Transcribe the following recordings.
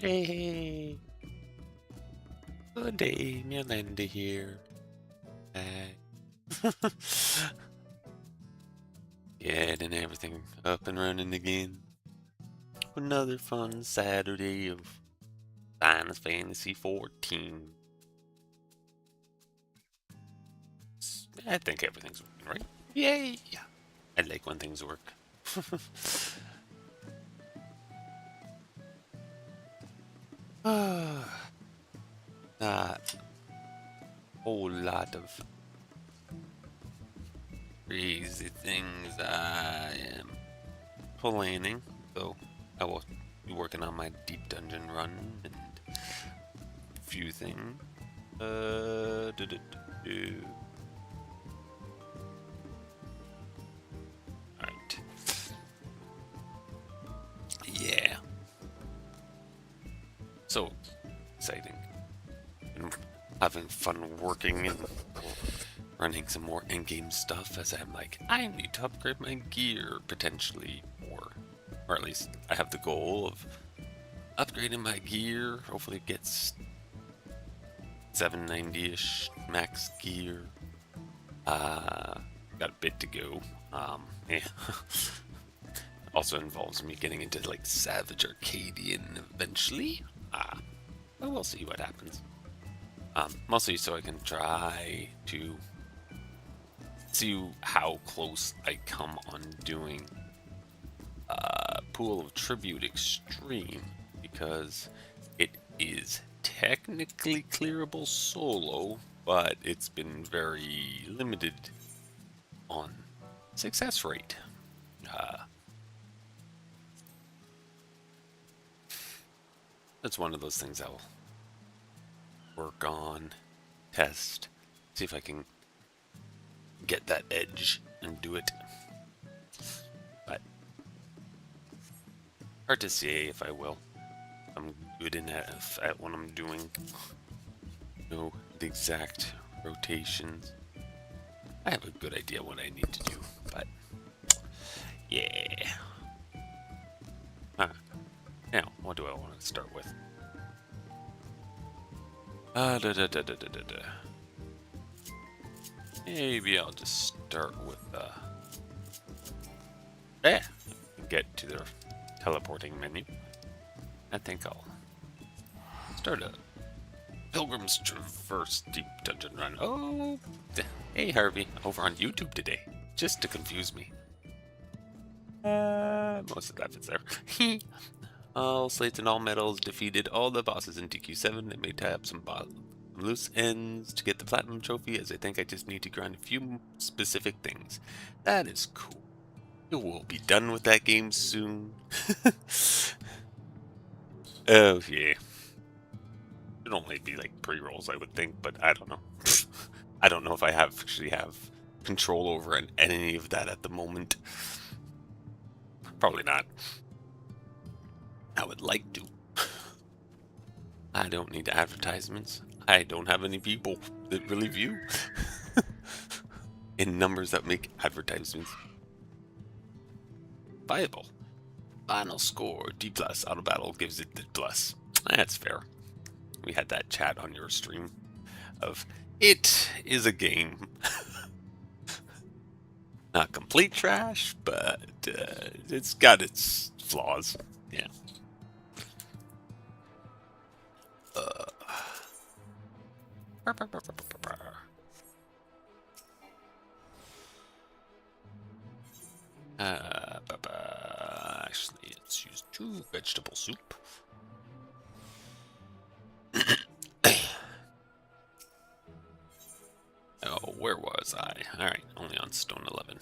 Hey, good day, Myrlandah here. Back. Getting everything up and running again. Another fun Saturday of Final Fantasy 14. I think everything's working, right? Yay! Yeah. I like when things work. Not a whole lot of crazy things I am planning, so I will be working on my deep dungeon run and a few things. Alright. Yeah. So exciting. And having fun working and running some more in-game stuff as I'm like, I need to upgrade my gear potentially more. Or at least I have the goal of upgrading my gear. Hopefully it gets 790-ish max gear. Got a bit to go. Yeah. Also involves me getting into like Savage Arcadian eventually. But we'll see what happens. Mostly so I can try to see how close I come on doing Pool of Tribute Extreme, because it is technically clearable solo, but it's been very limited on success rate. That's one of those things I'll work on, test, see if I can get that edge and do it. But hard to say if I will. I'm good enough at what I'm doing. Know the exact rotations. I have a good idea what I need to do, but yeah. Now, what do I want to start with? Maybe I'll just start with get to the teleporting menu. I think I'll start a Pilgrim's Traverse Deep Dungeon Run. Oh, hey Harvey, over on YouTube today, just to confuse me. Most of that fits there. All slates and all medals, defeated all the bosses in TQ7 and may tie up some loose ends to get the platinum trophy, as I think I just need to grind a few specific things. That is cool. You will be done with that game soon. Oh yeah. It'd only be like pre-rolls, I would think, but I don't know. I don't know if I actually have control over any of that at the moment. Probably not. I would like to. I don't need advertisements. I don't have any people that really view in numbers that make advertisements viable. Final score, D+. Auto battle gives it the plus. That's fair. We had that chat on your stream of it is a game. Not complete trash, but it's got its flaws. Yeah. Actually, let's use 2 vegetable soup. Oh, where was I? Alright, only on Stone 11.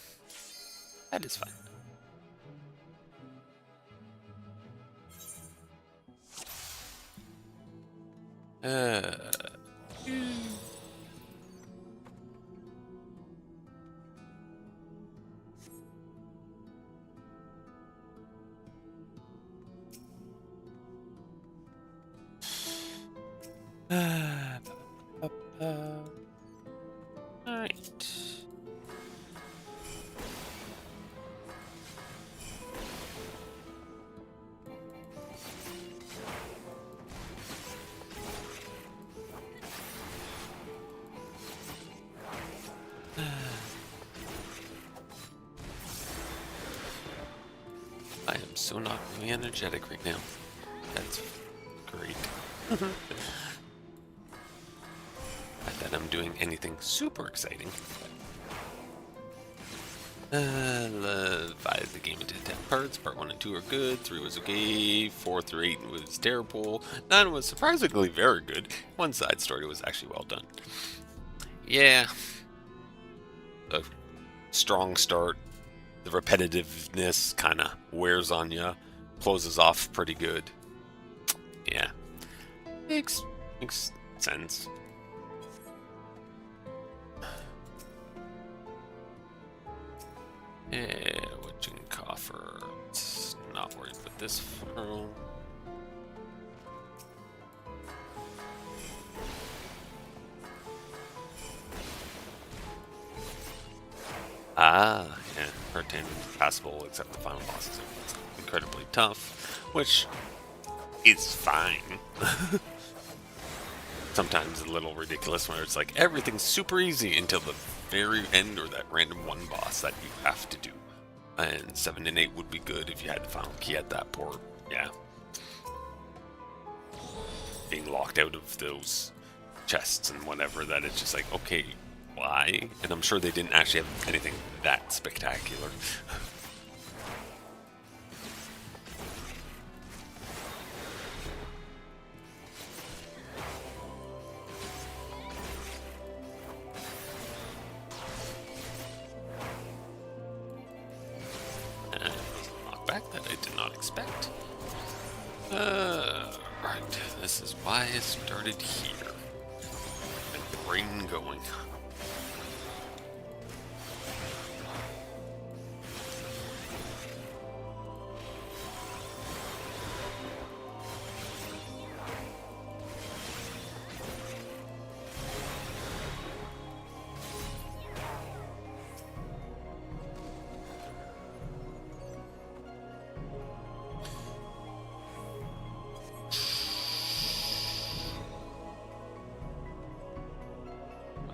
That is fine. Alright. I'm so not really energetic right now. That's great. Not that I'm doing anything super exciting. 5, the game into 10 parts. Part 1 and 2 are good. 3 was okay. 4 through 8 was terrible. 9 was surprisingly very good. One side story was actually well done. Yeah. A strong start. The repetitiveness kind of wears on you. Closes off pretty good. Yeah. Makes sense. Yeah, witching coffer. It's not worried about this furrow. Ah, yeah. Hurricane is passable except the final boss is incredibly tough, which is fine. Sometimes a little ridiculous where it's like everything's super easy until the very end or that random one boss that you have to do. And 7 and 8 would be good if you had the final key at that port. Yeah. Being locked out of those chests and whatever, that it's just like, okay, why? And I'm sure they didn't actually have anything that spectacular. Knockback that I did not expect. Right, this is why I started here. My brain going.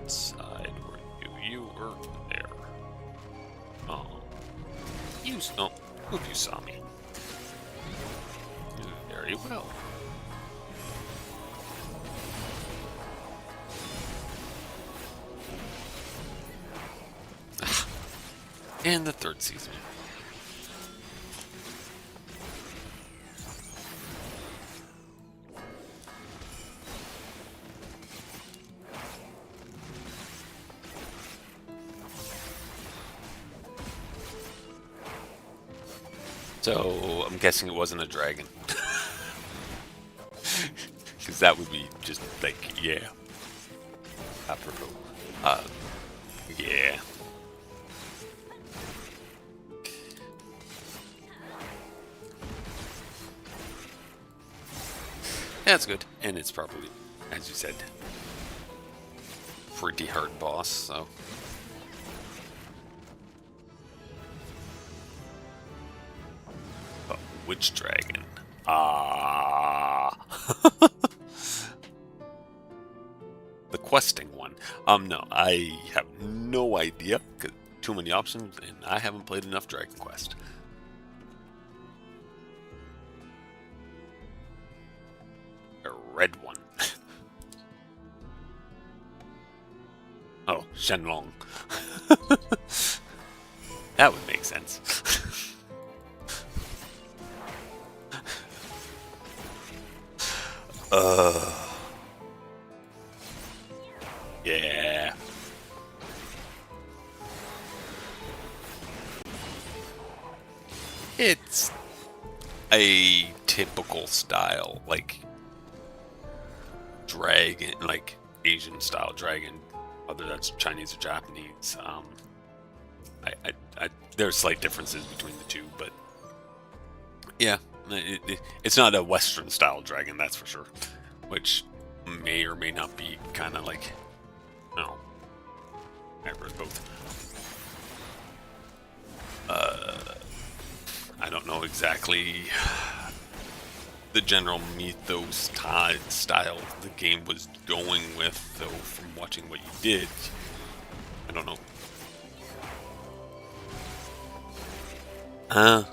Side were you were there. Oh. Oh, hope you saw me. Very well. And the third season. So, I'm guessing it wasn't a dragon. Because that would be just like, yeah. Apropos. Yeah. That's good. And it's probably, as you said, pretty hard boss, so. Which dragon? Ah. The questing one. No, I have no idea. 'Cause too many options, and I haven't played enough Dragon Quest. A red one. Oh, Shenlong. That would make sense. Yeah. It's a typical style, like dragon, like Asian style dragon, whether that's Chinese or Japanese. There's slight differences between the two, but yeah, it's not a Western style dragon, that's for sure. Which may or may not be kind of like, no, I read both. I don't know exactly the general mythos style the game was going with, though, from watching what you did. I don't know.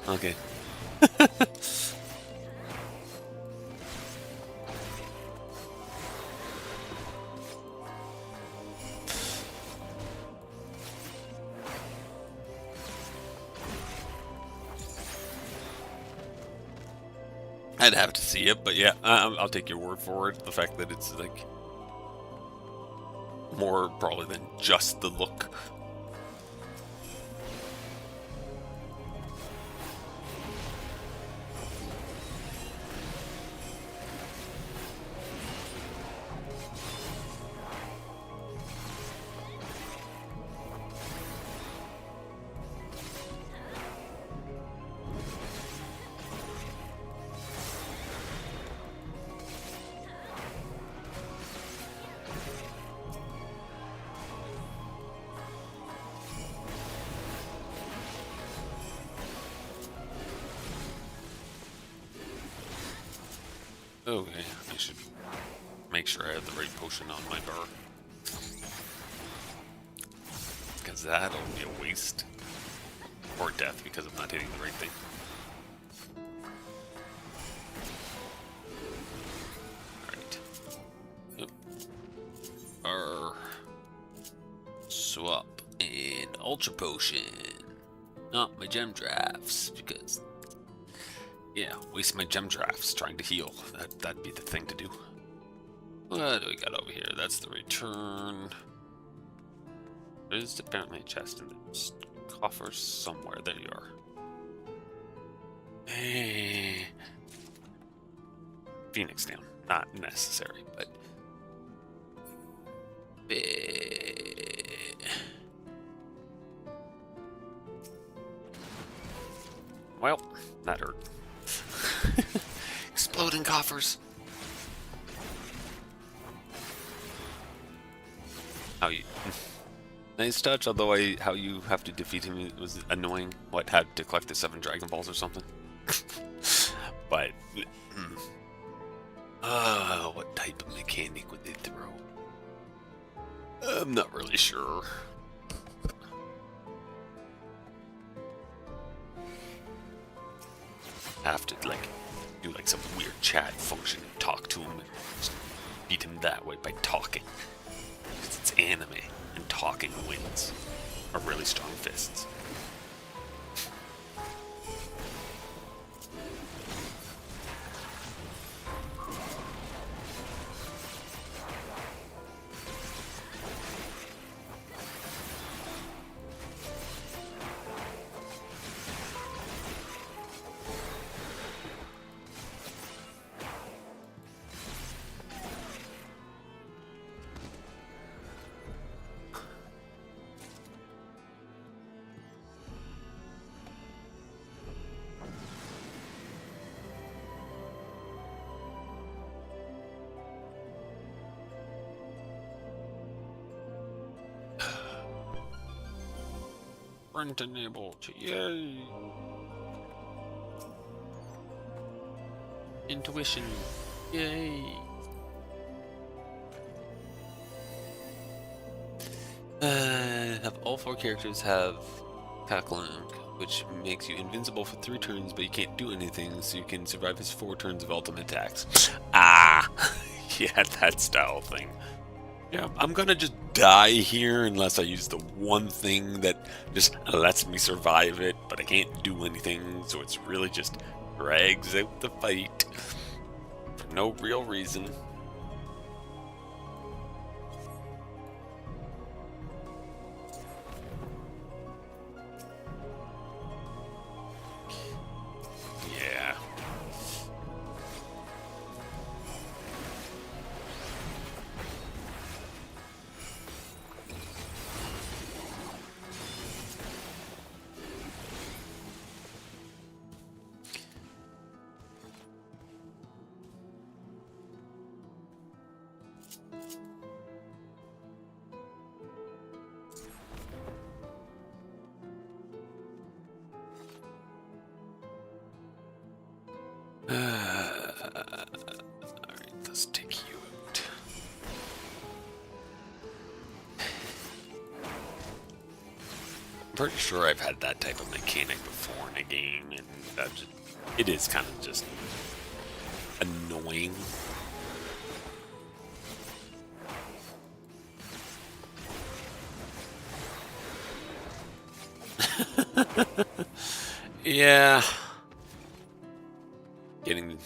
Okay. I'd have to see it, but yeah, I'll take your word for it. The fact that it's like more probably than just the look. Okay, I should make sure I have the right potion on my bar. Because that'll be a waste. Or death because I'm not hitting the right thing. Alright. Yep. Swap and Ultra Potion. Not my gem drafts, because yeah, waste my gem drafts trying to heal. That'd be the thing to do. What do we got over here? That's the return. There's apparently a chest in the coffer somewhere. There you are. Hey. Phoenix down. Not necessary, but... Well, that hurt. Exploding coffers. How you... Nice touch, although how you have to defeat him was annoying. What, had to collect the 7 Dragon Balls or something? But... what type of mechanic would they throw? I'm not really sure. Have to, like, do like some weird chat function and talk to him and just beat him that way by talking. Because it's anime, and talking wins. Are really strong fists. Sprint enabled. Yay! Intuition. Yay! Have all 4 characters have Tackling, which makes you invincible for 3 turns, but you can't do anything, so you can survive his 4 turns of ultimate attacks. Ah! Yeah, that style thing. Yeah, I'm gonna just die here unless I use the one thing that just lets me survive it, but I can't do anything, so it's really just drags out the fight for no real reason. Yeah. Alright, let's take you out. I'm pretty sure I've had that type of mechanic before in a game, and it is kind of just annoying. Yeah. Getting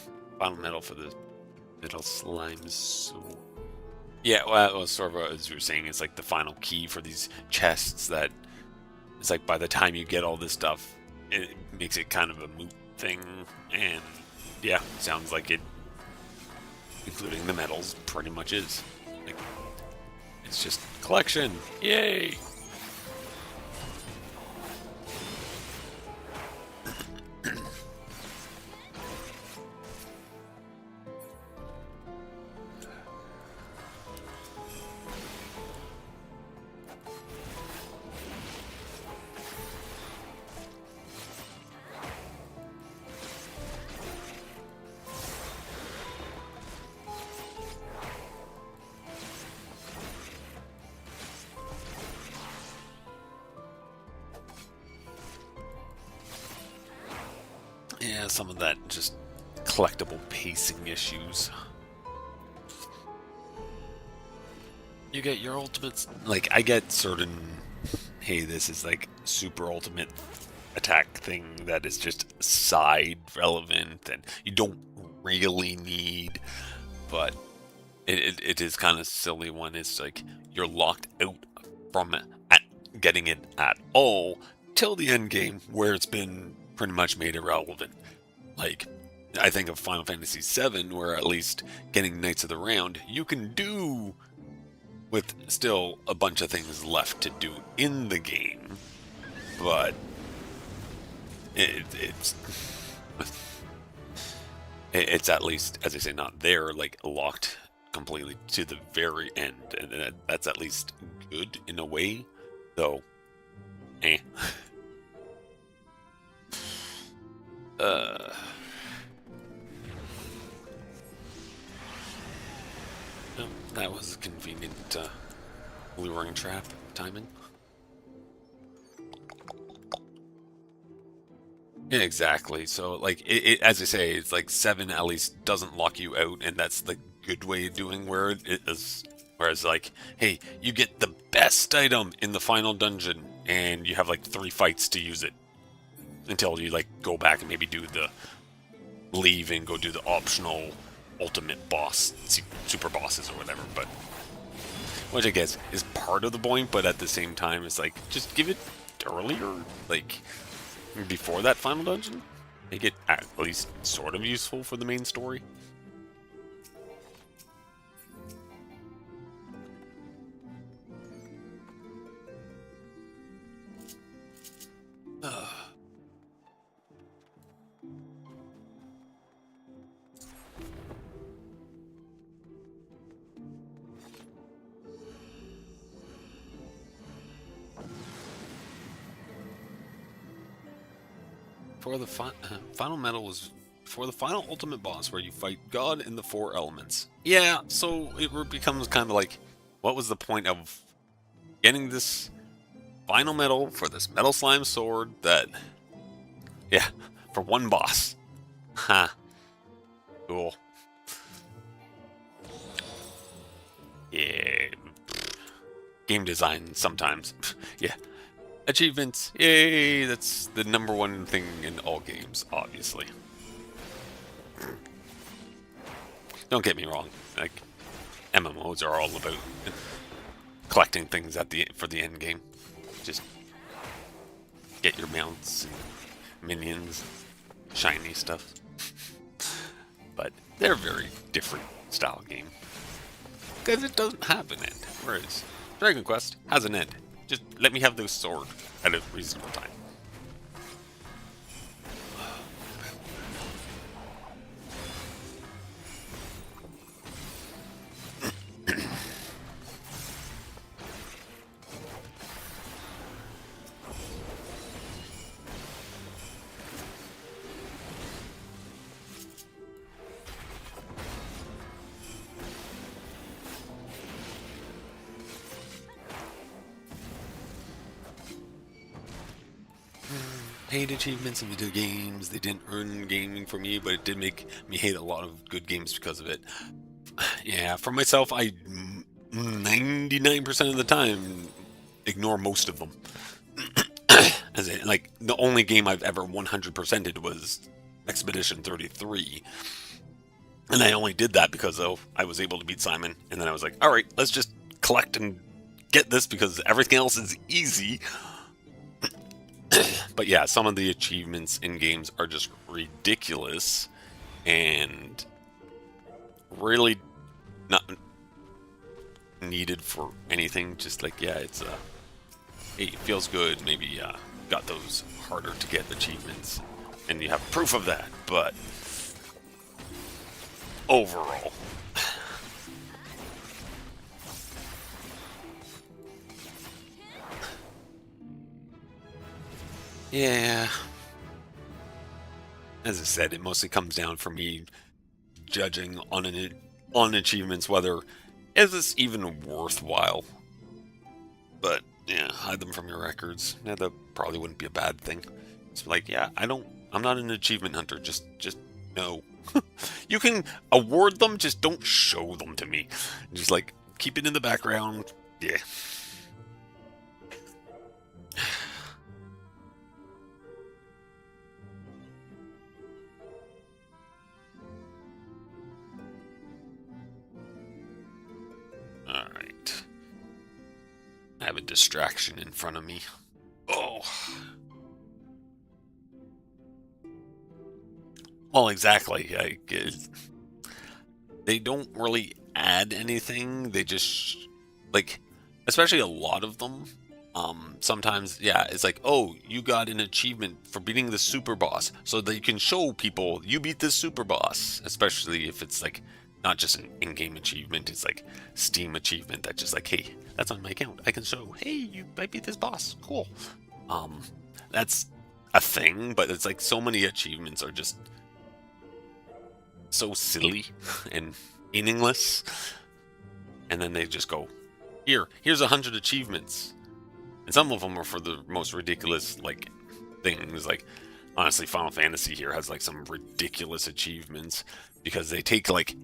well for the middle slimes. So yeah, well, sort of as you were saying, it's like the final key for these chests that it's like by the time you get all this stuff, it makes it kind of a moot thing. And yeah, sounds like it, including the medals, pretty much is. Like, it's just collection. Yay! Yeah, some of that just collectible pacing issues. You get your ultimates. Like, I get certain, hey, this is like super ultimate attack thing that is just side relevant and you don't really need, but it is kind of silly when it's like you're locked out from it, getting it at all till the end game where it's been pretty much made irrelevant. Like, I think of Final Fantasy VII, where at least getting Knights of the Round you can do with still a bunch of things left to do in the game, but it's at least, as I say, not there, like locked completely to the very end, and that's at least good in a way, though. Eh. No, that was a convenient luring trap timing. Yeah, exactly. So, like, as I say, it's like 7 at least doesn't lock you out, and that's the good way of doing where it is. Whereas, like, hey, you get the best item in the final dungeon, and you have like 3 fights to use it until you like go back and maybe do the leave and go do the optional ultimate boss, super bosses or whatever. But which I guess is part of the point, but at the same time, it's like just give it earlier, like before that final dungeon, make it at least sort of useful for the main story. For the final medal was for the final ultimate boss where you fight God in the 4 elements. Yeah, so it becomes kind of like, what was the point of getting this final medal for this metal slime sword that, yeah, for 1 boss? Huh. Cool. Yeah. Game design sometimes. Yeah. Achievements, yay! That's the #1 thing in all games, obviously. Don't get me wrong, like MMOs are all about collecting things for the end game. Just get your mounts, and minions, shiny stuff. But they're a very different style game because it doesn't have an end. Whereas Dragon Quest has an end. Just let me have this sword at a reasonable time. Hate achievements in video games. They didn't earn gaming for me, but it did make me hate a lot of good games because of it. Yeah, for myself, I 99% of the time ignore most of them. As in, like, the only game I've ever 100%ed was Expedition 33. And I only did that because I was able to beat Simon, and then I was like, all right, let's just collect and get this because everything else is easy. But yeah, some of the achievements in games are just ridiculous and really not needed for anything. Just like, yeah, it's hey, it feels good. Maybe got those harder to get achievements, and you have proof of that. But overall, yeah. As I said, it mostly comes down for me judging on achievements whether is this even worthwhile. But yeah, hide them from your records. Yeah, that probably wouldn't be a bad thing. It's like, yeah, I'm not an achievement hunter. Just no. You can award them, just don't show them to me. Just like keep it in the background. Yeah. All right. I have a distraction in front of me. Oh. Well, exactly. They don't really add anything. They just like, especially a lot of them. Sometimes, yeah, it's like, oh, you got an achievement for beating the super boss, so that you can show people you beat this super boss. Especially if it's like not just an in-game achievement, it's like Steam achievement that just like, hey, that's on my account. I can show, hey, I beat this boss. Cool. Um, that's a thing, but it's like so many achievements are just so silly and meaningless, and then they just go, here's 100 achievements, and some of them are for the most ridiculous like things. Like honestly, Final Fantasy here has like some ridiculous achievements because they take like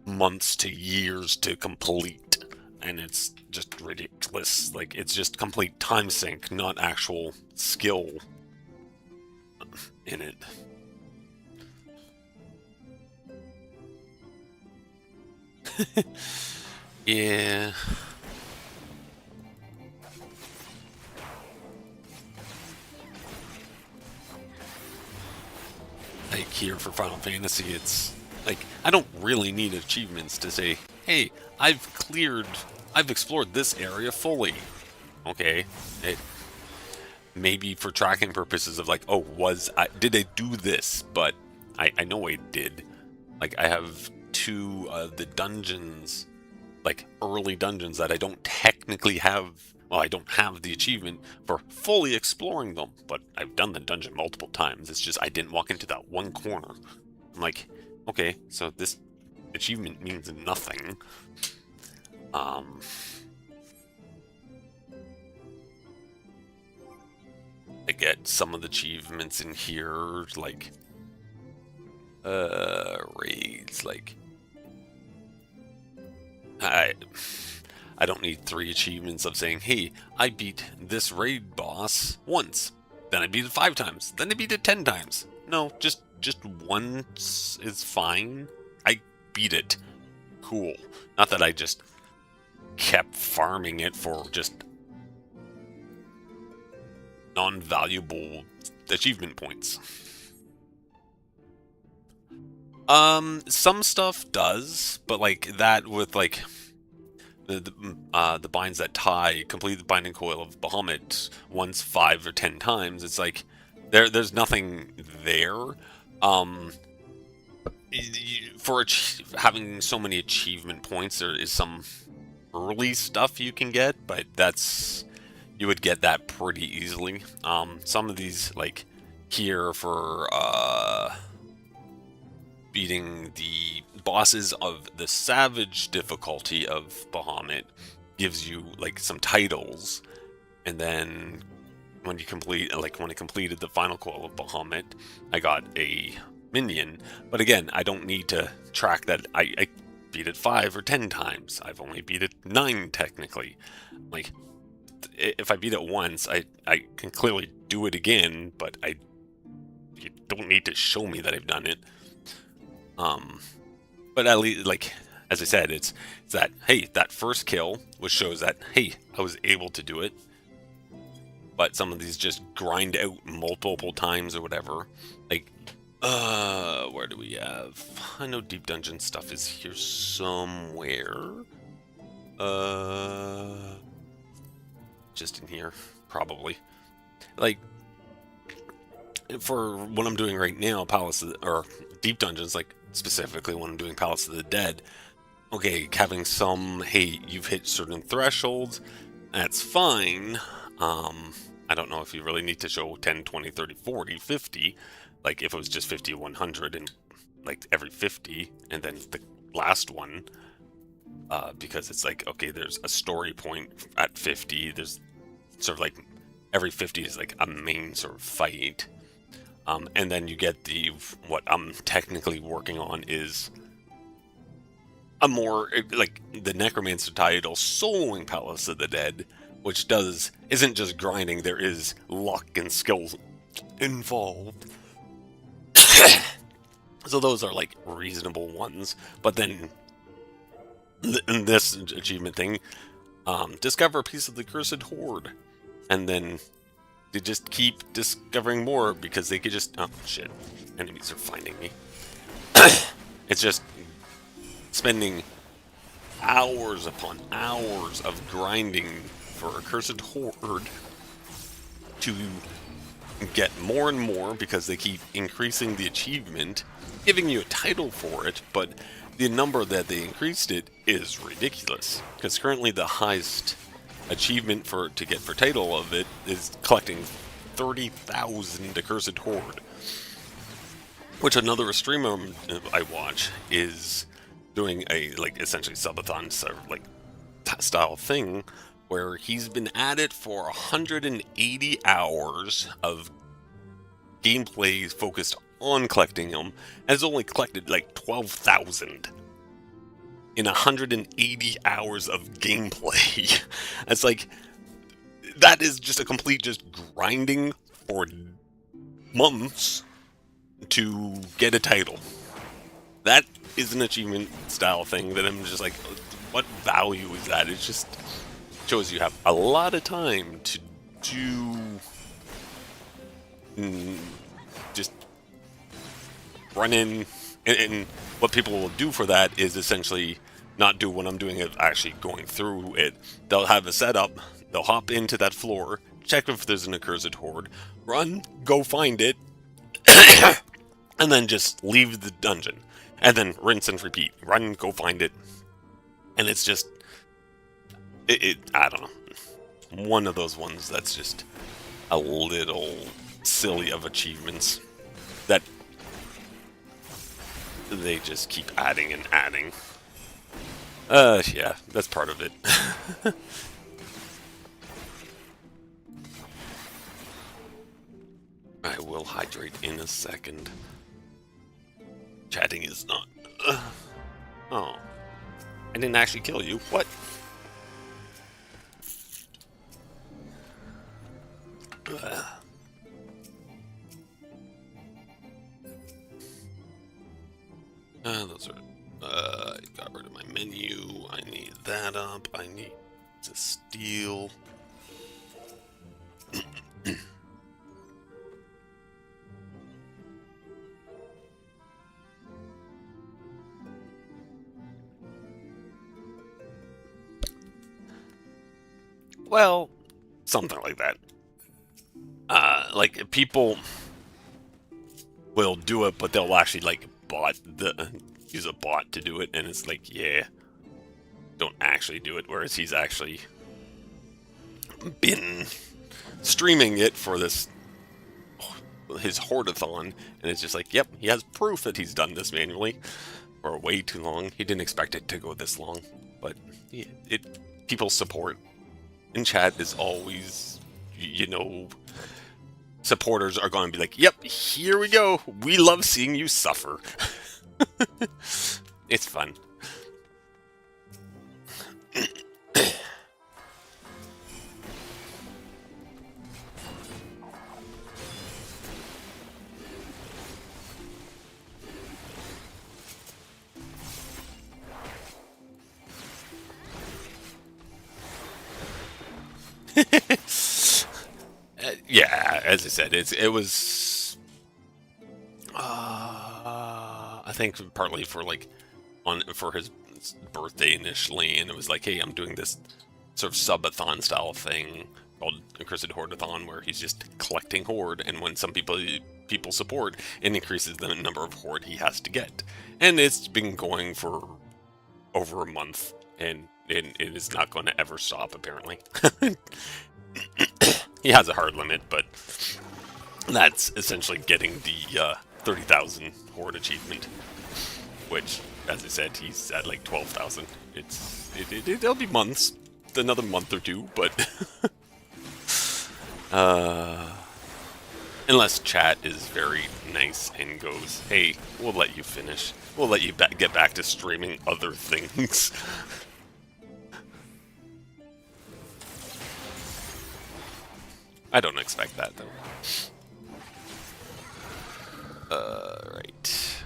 months to years to complete, and it's just ridiculous. Like it's just complete time sink, not actual skill in it. Yeah. Like here for Final Fantasy, it's like I don't really need achievements to say, hey, I've explored this area fully. Okay, it maybe for tracking purposes of like, oh, did I do this? But I know I did. Like I have two of the dungeons, like early dungeons that I don't technically have. Well, I don't have the achievement for fully exploring them, but I've done the dungeon multiple times. It's just I didn't walk into that one corner. I'm like, okay, so this achievement means nothing. I get some of the achievements in here, like raids, like I don't need 3 achievements of saying, hey, I beat this raid boss once, then I beat it 5 times, then I beat it 10 times. No, just once is fine. I beat it. Cool. Not that I just kept farming it for just non-valuable achievement points. Some stuff does, but like that with like the binds that tie, complete the binding coil of Bahamut once 5 or 10 times. It's like there's nothing there. For having so many achievement points, there is some early stuff you can get, but you would get that pretty easily. Some of these, like here for beating the bosses of the Savage difficulty of Bahamut, gives you like some titles, and then when you complete, like when I completed the final coil of Bahamut, I got a minion. But again, I don't need to track that. I beat it 5 or 10 times. I've only beat it 9 technically. Like if I beat it once, I can clearly do it again, but you don't need to show me that I've done it. But at least, like, as I said, it's that, hey, that first kill, which shows that, hey, I was able to do it. But some of these just grind out multiple times or whatever. Like, where do we have? I know Deep Dungeon stuff is here somewhere. Just in here, probably. Like, for what I'm doing right now, or Deep Dungeons, like, specifically when I'm doing Palace of the Dead, okay, having some, hey, you've hit certain thresholds, that's fine. I don't know if you really need to show 10, 20, 30, 40, 50, like if it was just 50, 100, and like every 50, and then the last one, because it's like, okay, there's a story point at 50, there's sort of like, every 50 is like a main sort of fight, and then you get what I'm technically working on is a more, like, the Necromancer title, Soloing Palace of the Dead, which isn't just grinding, there is luck and skills involved. So those are, like, reasonable ones. But then, in this achievement thing, discover a piece of the Cursed Hoard. And then they just keep discovering more, because they could just, oh, shit, enemies are finding me. It's just spending hours upon hours of grinding for a Cursed Hoard to get more and more, because they keep increasing the achievement, giving you a title for it, but the number that they increased it is ridiculous, because currently the highest achievement to get for title of it is collecting 30,000 Accursed Hoard, which another streamer I watch is doing a, like, essentially subathon style thing, where he's been at it for 180 hours of gameplay focused on collecting them, and has only collected like 12,000 in 180 hours of gameplay. It's like, that is just a complete just grinding for months to get a title. That is an achievement style thing that I'm just like, what value is that? It just shows you have a lot of time to do just run in, and what people will do for that is essentially not do what I'm doing of actually going through it. They'll have a setup, they'll hop into that floor, check if there's an Accursed Hoard, run, go find it, and then just leave the dungeon. And then rinse and repeat. Run, go find it. And it's just, I don't know. One of those ones that's just a little silly of achievements that they just keep adding and adding. Yeah, that's part of it. I will hydrate in a second. Chatting is not... Oh. I didn't actually kill you. What? Those are... I got rid of my menu. I need that up. I need to steal. Well, something like that. Like, people will do it, but they'll actually, like, use a bot to do it, and it's like, yeah, don't actually do it, whereas he's actually been streaming it for his Hoardathon, and it's just like, yep, he has proof that he's done this manually for way too long. He didn't expect it to go this long, but yeah, people support. In chat is always, you know, supporters are going to be like, yep, here we go. We love seeing you suffer. It's fun. Yeah, as I said, it was. I think partly for like for his birthday initially, and it was like, hey, I'm doing this sort of subathon style thing called a Cursed Hordathon, where he's just collecting horde, and when some people support, it increases the number of horde he has to get, and it's been going for over a month, and it is not going to ever stop apparently. He has a hard limit, but that's essentially getting the 30,000 horde achievement, which, as I said, he's at like 12,000. It'll be months, another month or two, but unless chat is very nice and goes, hey, we'll let you finish. We'll let you get back to streaming other things. I don't expect that, though. Right.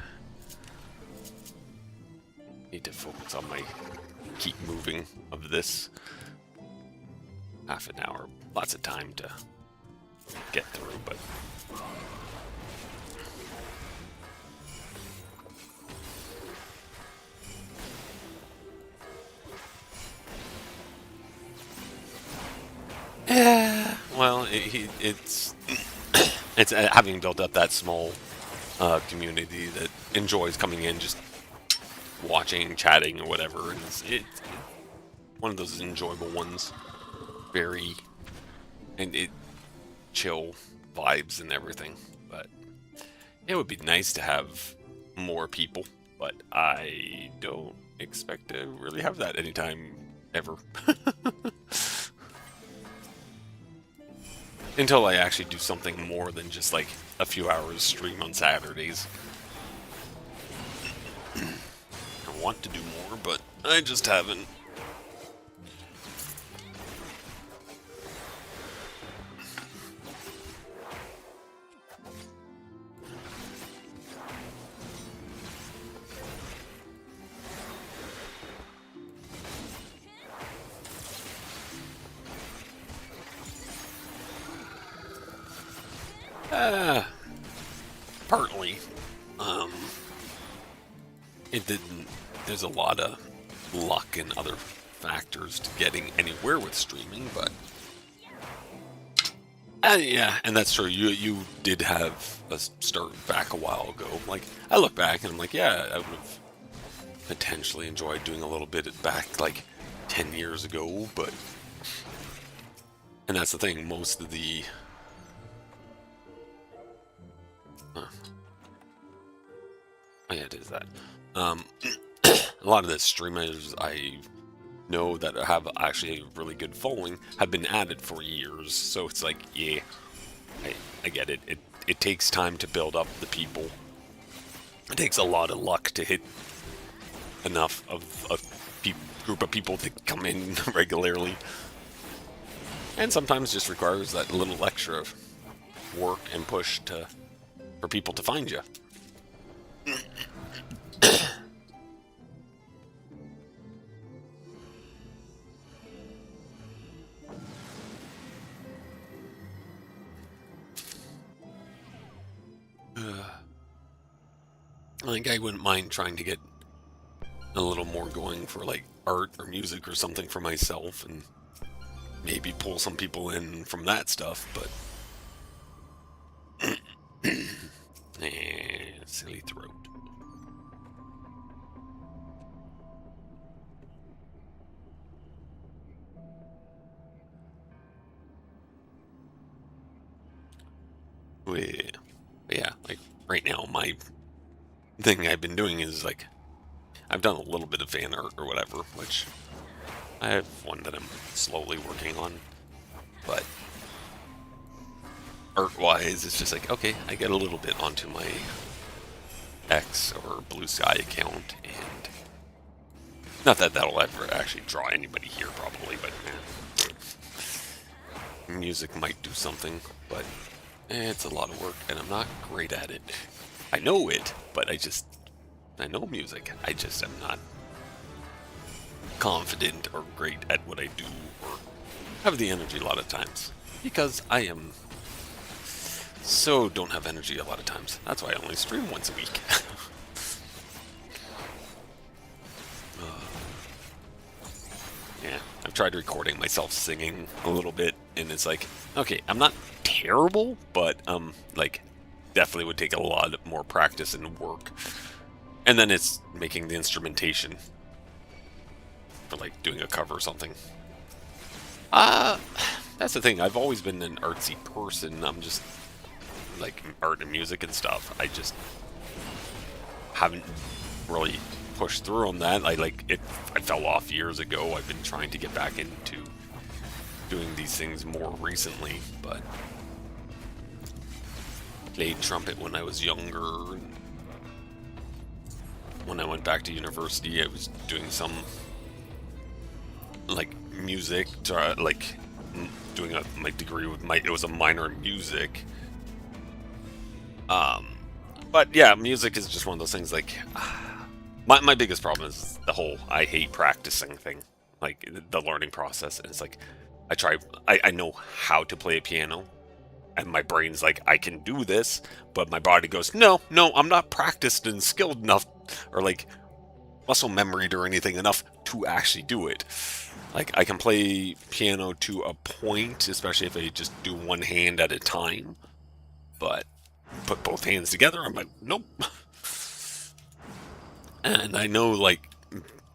Need to focus on my keep moving of this. Half an hour. Lots of time to get through, but... Yeah, well, it's it's having built up that small community that enjoys coming in, just watching, chatting, or whatever, and it's one of those enjoyable ones. Very chill vibes and everything, but it would be nice to have more people, but I don't expect to really have that anytime ever. Until I actually do something more than just like a few hours stream on Saturdays. I want to do more, but I just haven't. Partly. It didn't. There's a lot of luck and other factors to getting anywhere with streaming, but yeah, and that's true. You did have a start back a while ago. Like, I look back and I'm like, yeah, I would have potentially enjoyed doing a little bit back like 10 years ago, but and that's the thing. Most of the oh yeah, it is that. A lot of the streamers I know that have actually a really good following have been at it for years, so it's like, yeah, I get it. It takes time to build up the people. It takes a lot of luck to hit enough of a group of people to come in regularly, and sometimes just requires that little extra work and push for people to find you. I think I wouldn't mind trying to get a little more going for like art or music or something for myself, and maybe pull some people in from that stuff, but silly throat. Yeah, like right now my thing I've been doing is like I've done a little bit of fan art or whatever, which I have one that I'm slowly working on, but art-wise, it's just like, okay, I get a little bit onto my X or Blue Sky account, and not that that'll ever actually draw anybody here, probably, but music might do something, but it's a lot of work, and I'm not great at it. I know it, but I know music. I just am not confident or great at what I do, or have the energy a lot of times. Because I am so don't have energy a lot of times. That's why I only stream once a week. Yeah, I've tried recording myself singing a little bit, and it's like, okay, I'm not terrible, but like, definitely would take a lot more practice and work. And then it's making the instrumentation for like doing a cover or something. That's the thing. I've always been an artsy person. I'm just like art and music and stuff. I just haven't really pushed through on that. I fell off years ago. I've been trying to get back into doing these things more recently, but played trumpet when I was younger. When I went back to university, I was doing some like music, like doing my degree with it was a minor in music. But yeah, music is just one of those things. Like, my biggest problem is the whole I hate practicing thing, like the learning process. And it's like I know how to play a piano, and my brain's like, I can do this, but my body goes, no, I'm not practiced and skilled enough, or like muscle memoried or anything enough to actually do it. Like, I can play piano to a point, especially if I just do one hand at a time, but put both hands together, I'm like, nope. And I know, like,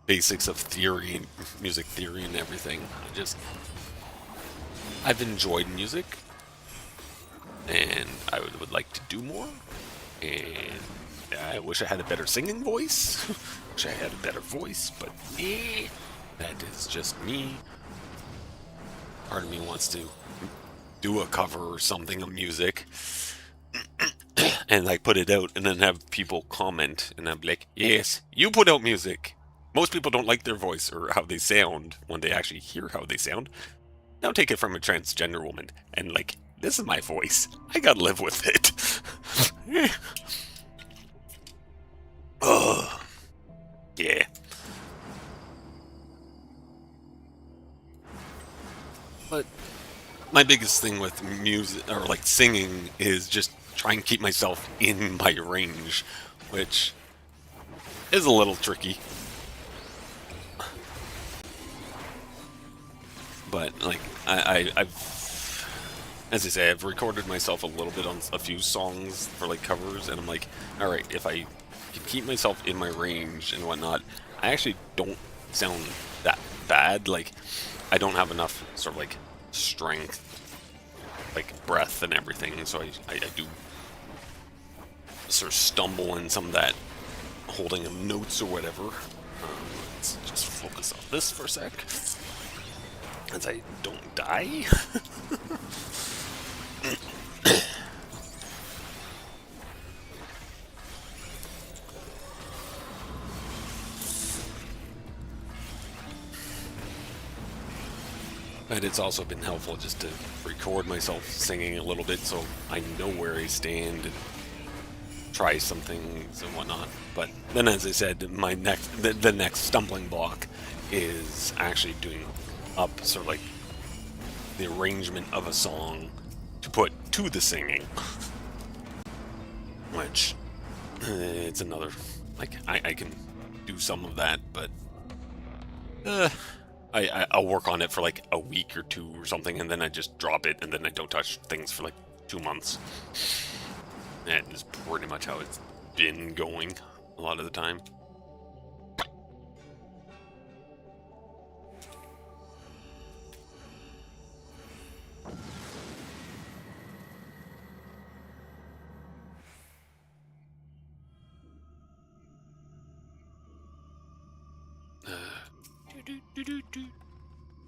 basics of theory and music theory and everything. I've enjoyed music, and I would like to do more, and I wish I had a better singing voice. Wish I had a better voice, but that is just me. Part of me wants to do a cover or something of music and like put it out and then have people comment, and I'm like, yes, you put out music. Most people don't like their voice or how they sound when they actually hear how they sound. Now take it from a transgender woman and like, this is my voice. I gotta live with it. Ugh. Yeah. But my biggest thing with music, or like singing, is just try and keep myself in my range, which is a little tricky. But like I've, as I say, I've recorded myself a little bit on a few songs for like covers, and I'm like, all right, if I can keep myself in my range and whatnot, I actually don't sound that bad. Like, I don't have enough sort of like strength, like breath and everything, so I do sort of stumble in some of that holding of notes or whatever. Let's just focus on this for a sec, as I don't die. But it's also been helpful just to record myself singing a little bit, so I know where I stand and try some things and whatnot. But then, as I said, the next stumbling block is actually doing up sort of like the arrangement of a song to put to the singing, which it's another, like, I can do some of that, but I'll work on it for like a week or two or something, and then I just drop it, and then I don't touch things for like 2 months. That is pretty much how it's been going a lot of the time.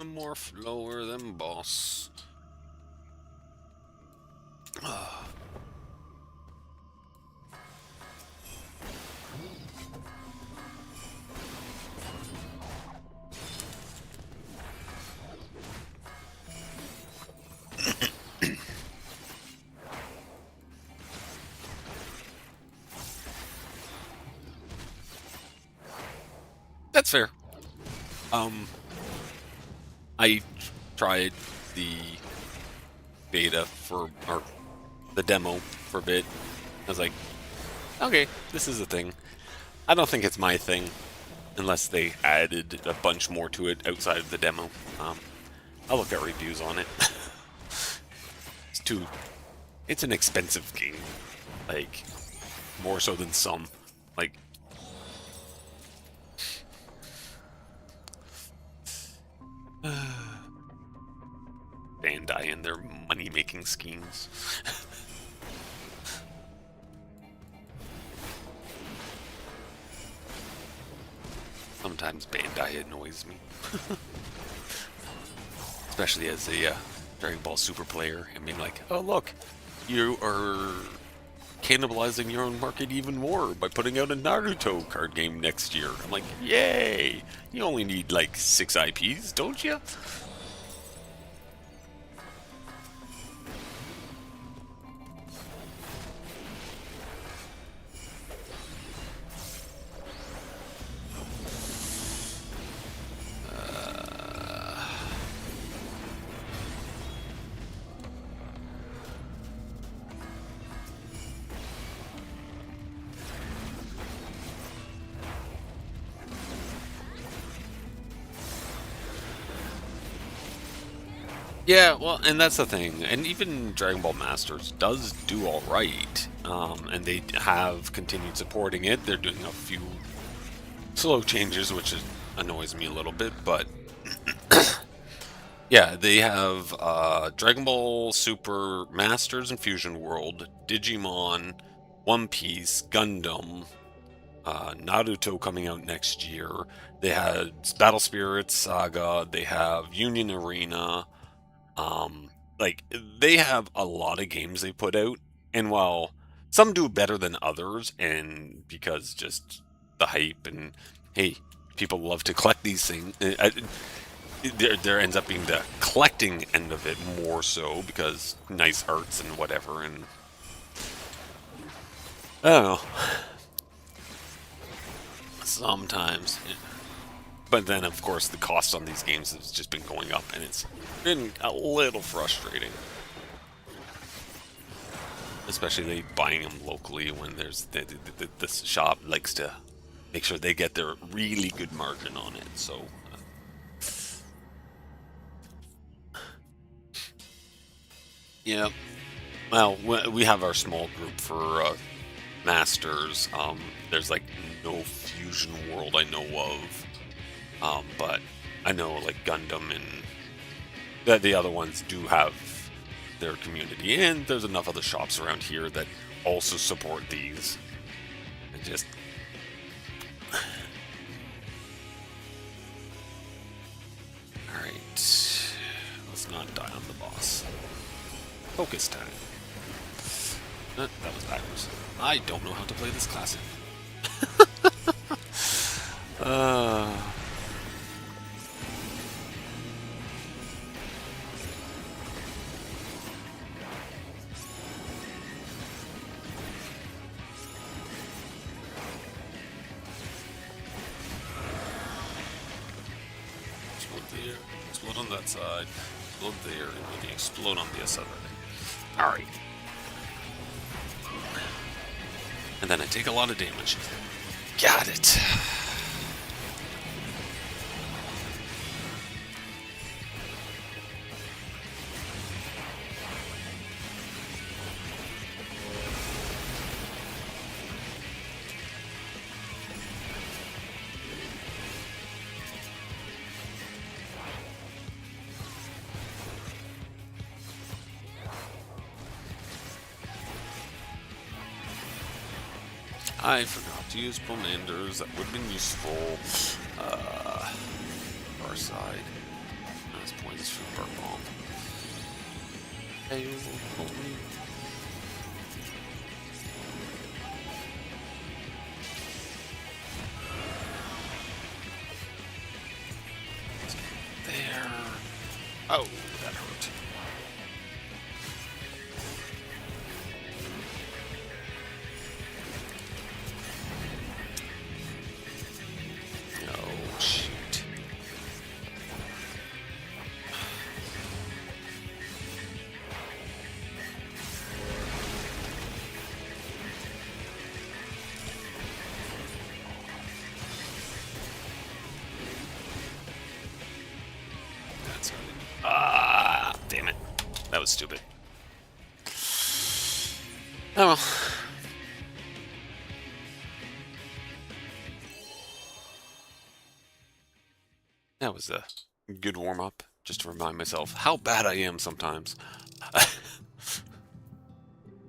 More slower than boss. That's fair. I tried the beta or the demo for a bit. I was like, okay, this is a thing. I don't think it's my thing unless they added a bunch more to it outside of the demo. I'll look at reviews on it. It's an expensive game, like more so than some. Like, Bandai and their money-making schemes. Sometimes Bandai annoys me. Especially as a Dragon Ball Super player and being like, oh look, you are cannibalizing your own market even more by putting out a Naruto card game next year. I'm like, yay! You only need like 6 IPs, don't you? Yeah, well, and that's the thing. And even Dragon Ball Masters does do all right, and they have continued supporting it. They're doing a few slow changes, which annoys me a little bit, but yeah, they have Dragon Ball Super Masters and Fusion World, Digimon, One Piece, Gundam, Naruto coming out next year. They had Battle Spirits Saga. They have Union Arena. Like, they have a lot of games they put out, and while some do better than others, and because just the hype and hey, people love to collect these things, there ends up being the collecting end of it more so because nice arts and whatever, and I don't know. Sometimes. But then, of course, the cost on these games has just been going up, and it's been a little frustrating. Especially buying them locally when there's the shop likes to make sure they get their really good margin on it. So, yeah. Well, we have our small group for Masters. There's like no Fusion World I know of. But I know like Gundam and the other ones do have their community, and there's enough other shops around here that also support these. And just all right, let's not die on the boss. Focus time. That was backwards. I don't know how to play this classic. Explode on that side, explode there, and maybe explode on the other side. Alright. And then I take a lot of damage. Got it. I forgot to use Pomanders. That would have been useful. Far side. That's points for Bark Bomb. Hey, hold me. There. Oh, that hurt. that was stupid. Oh well. That was a good warm-up, just to remind myself how bad I am sometimes.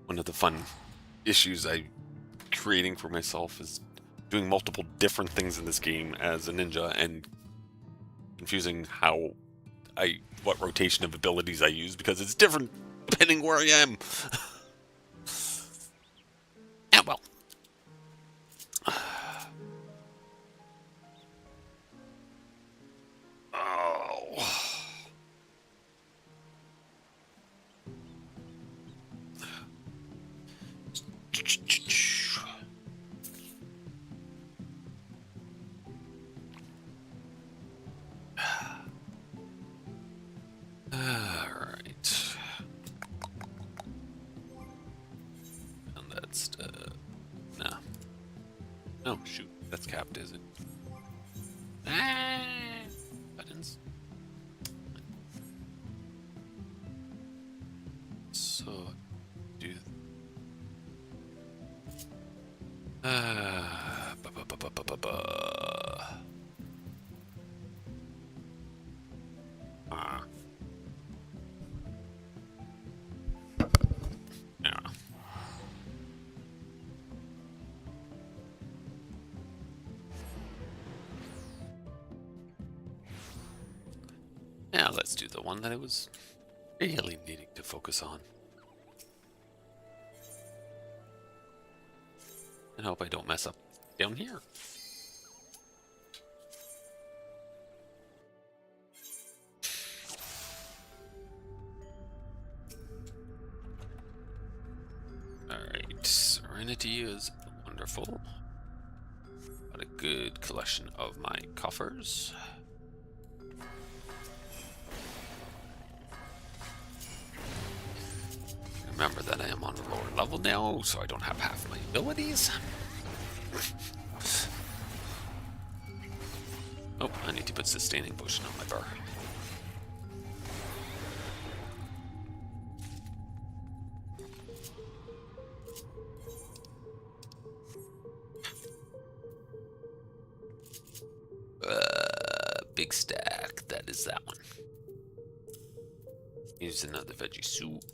One of the fun issues I'm creating for myself is doing multiple different things in this game as a ninja and confusing what rotation of abilities I use because it's different depending where I am. Yeah, well. Oh. Alright. And that's, nah. No, shoot. That's capped, is it? Ah! Buttons. So, do... Yeah. Yeah, let's do the one that I was really needing to focus on. And hope I don't mess up down here. Alright, Serenity is wonderful. Got a good collection of my coffers. Remember that I am on a lower level now, so I don't have half my abilities. Oh, I need to put sustaining potion on my bar. Big stack. That is that one. Use another veggie soup.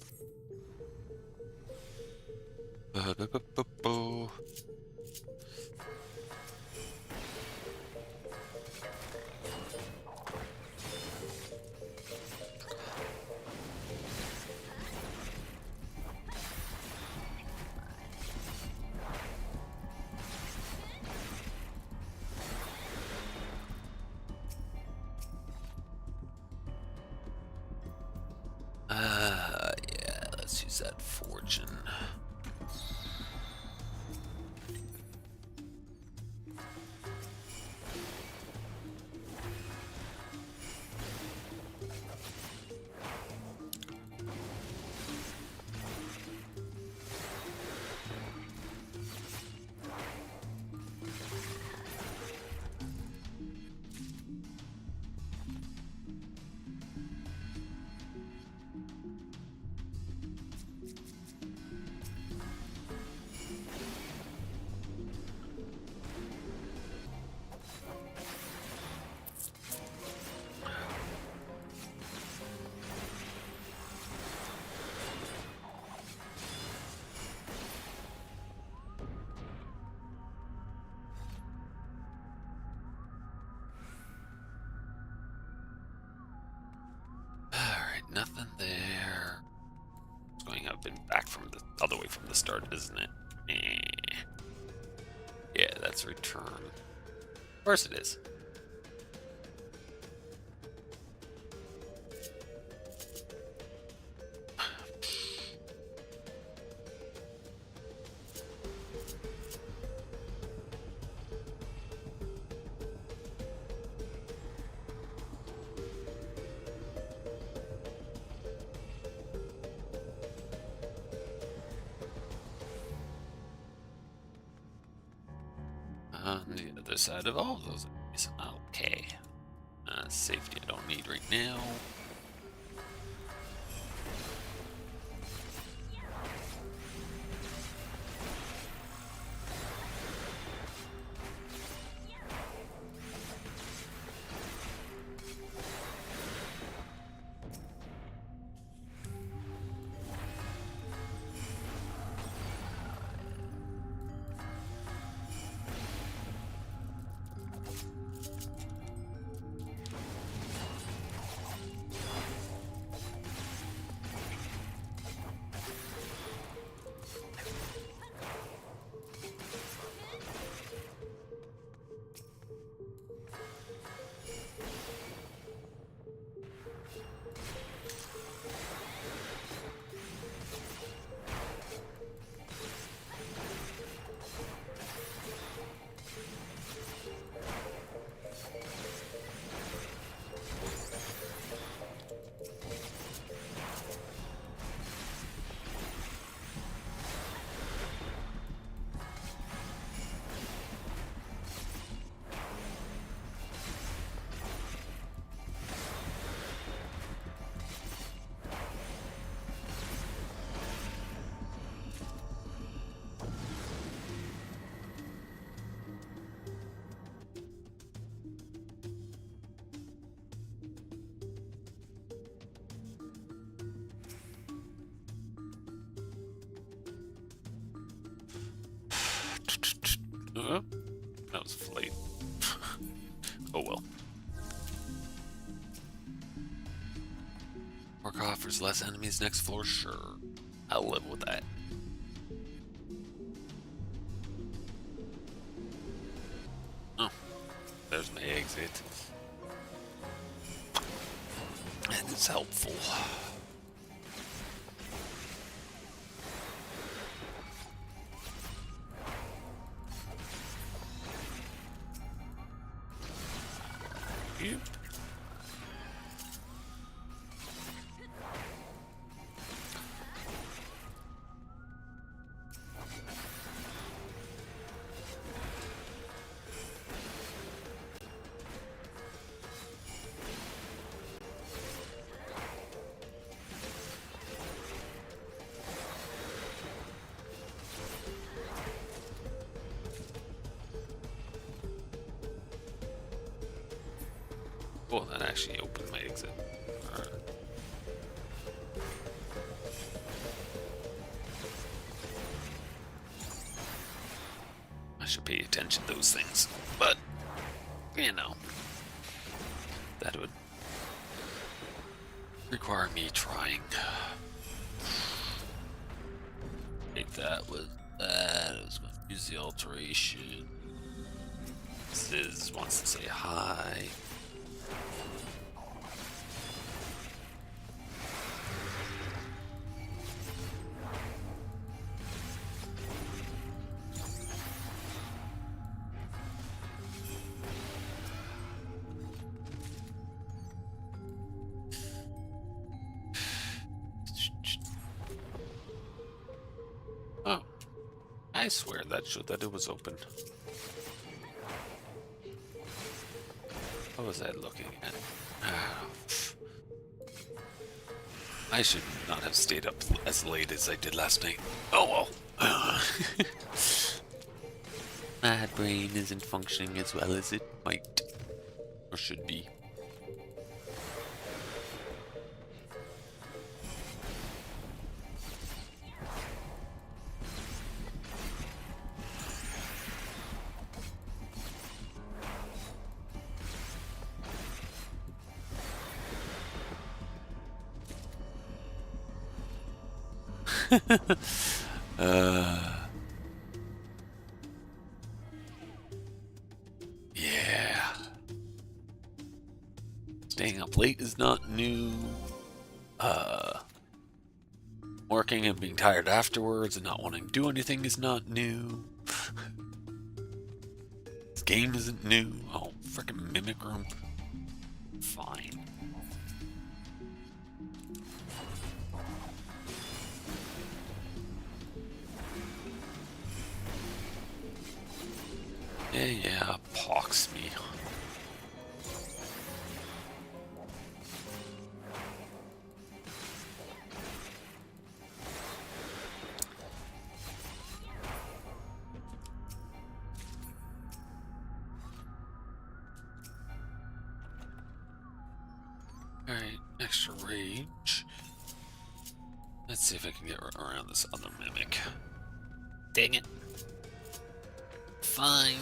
Yeah, let's use that fortune. Nothing there. It's going to have been back from the other way from the start, isn't it? Yeah, that's return. Of course it is. On the other side of all those enemies. Okay. Safety I don't need right now. offers less enemies next floor? Sure. I'll live with that. Oh, there's my exit. And it's helpful. Yep. Well, that actually opened my exit. Alright. I should pay attention to those things, but, you know, that would require me trying. Take that with that. I was going to use the alteration. This wants to say hi. Oh, I swear that showed that it was open. What was I looking at? I should not have stayed up as late as I did last night. Oh well. My brain isn't functioning as well as it might. Or should be. Yeah. Staying up late is not new. Working and being tired afterwards and not wanting to do anything is not new. This game isn't new. Oh, frickin' Mimic Room. Fine. Yeah, pox me. Alright, extra rage. Let's see if I can get around this other mimic. Dang it. Fine.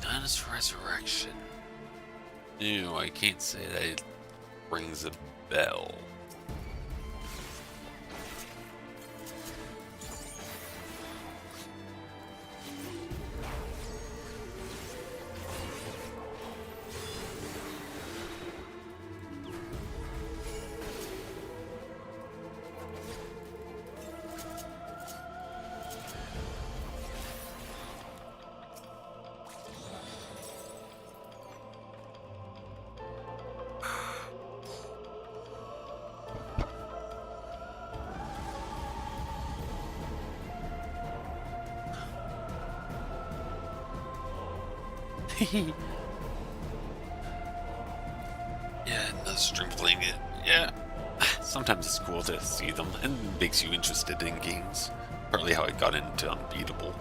Dino's Resurrection. No, I can't say that it rings a bell. Yeah, another stream playing it. Yeah. Sometimes it's cool to see them and makes you interested in games. Partly how I got into Unbeatable.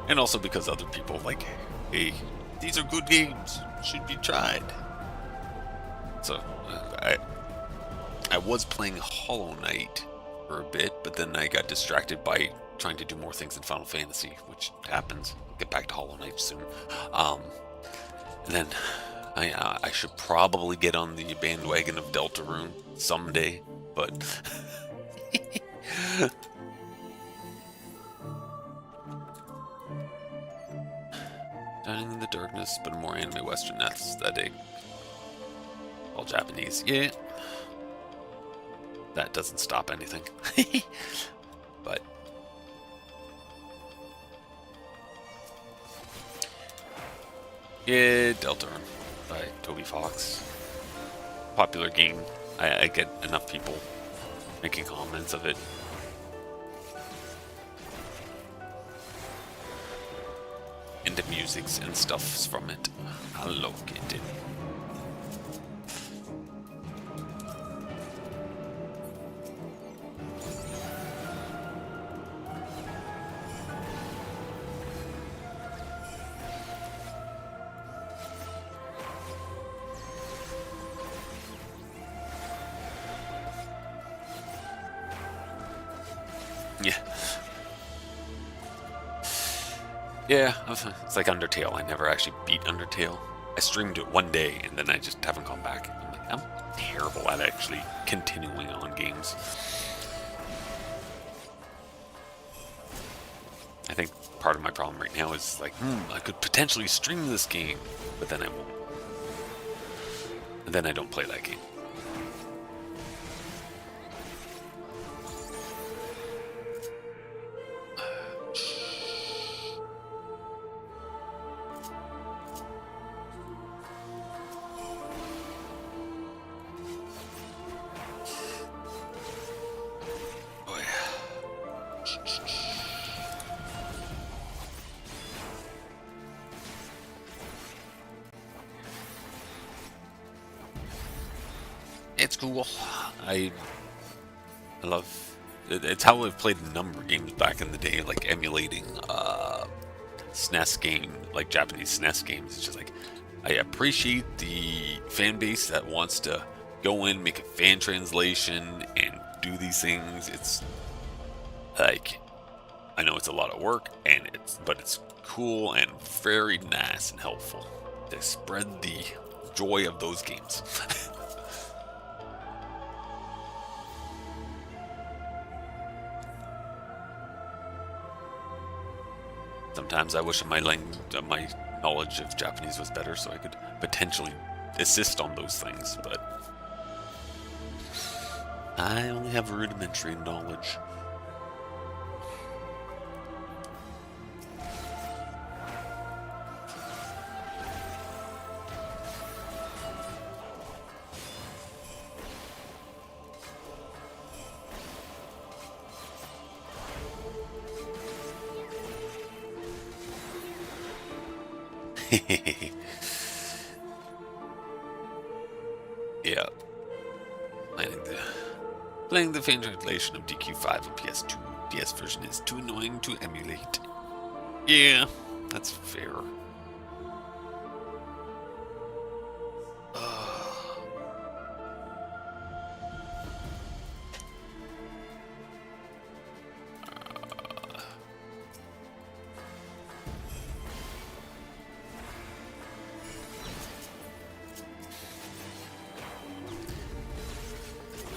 And also because other people like, hey, these are good games, should be tried. So, I was playing Hollow Knight for a bit, but then I got distracted by trying to do more things in Final Fantasy, which happens. I'll get back to Hollow Knight soon. And then I should probably get on the bandwagon of Deltarune someday, but Dining in the Darkness, but a more anime western aesthetic. All Japanese, yeah. That doesn't stop anything. But yeah, Deltarune by Toby Fox. Popular game. I get enough people making comments of it. And the musics and stuffs from it. I love it. Yeah. Yeah, it's like Undertale. I never actually beat Undertale. I streamed it one day and then I just haven't gone back. I'm like, I'm terrible at actually continuing on games. I think part of my problem right now is like, I could potentially stream this game, but then I won't. And then I don't play that game. It's cool. I love it. It's how I've played a number of games back in the day, like emulating SNES game, like Japanese SNES games. It's just like I appreciate the fan base that wants to go in, make a fan translation, and do these things. It's like I know it's a lot of work, but it's cool and very nice and helpful to spread the joy of those games. Sometimes I wish my knowledge of Japanese was better so I could potentially assist on those things, but I only have rudimentary knowledge. Yeah. Playing the fan translation of DQ5 on PS2 DS version is too annoying to emulate. Yeah, that's fair.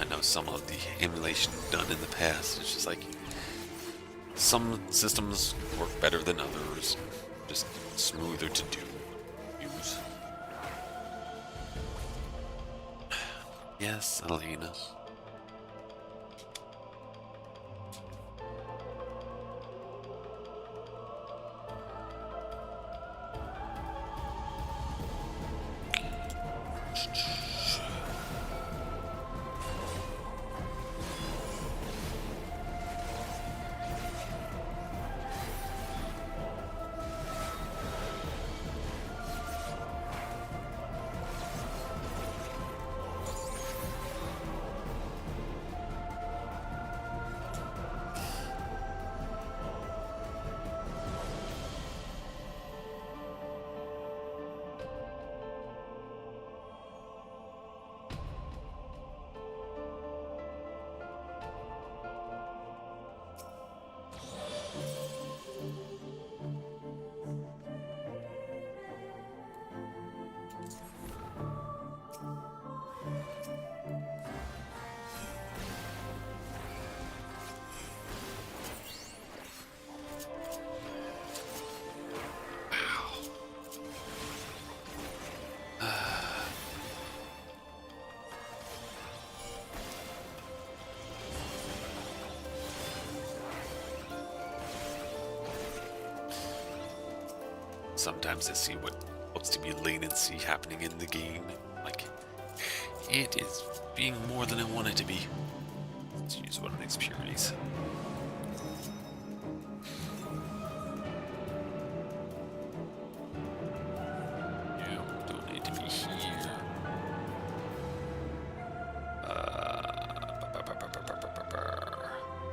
I know some of the emulation done in the past, it's just like some systems work better than others, just smoother to use. Yes, Elena. Sometimes I see what looks to be latency happening in the game. Like, it is being more than I want it to be. Let's use one of these purities. You don't need to be here.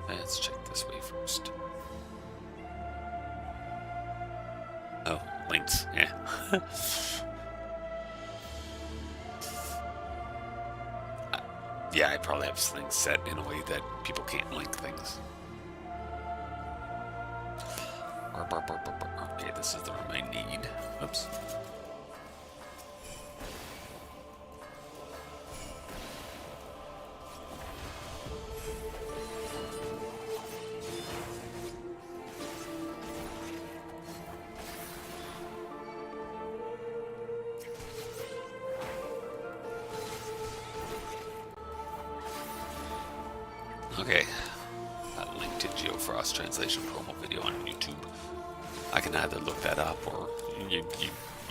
Let's check this way first. Oh, links, yeah. Yeah, I probably have things set in a way that people can't link things. Okay, this is the room I need. Oops. Okay, that link to Geofrost translation promo video on YouTube. I can either look that up, or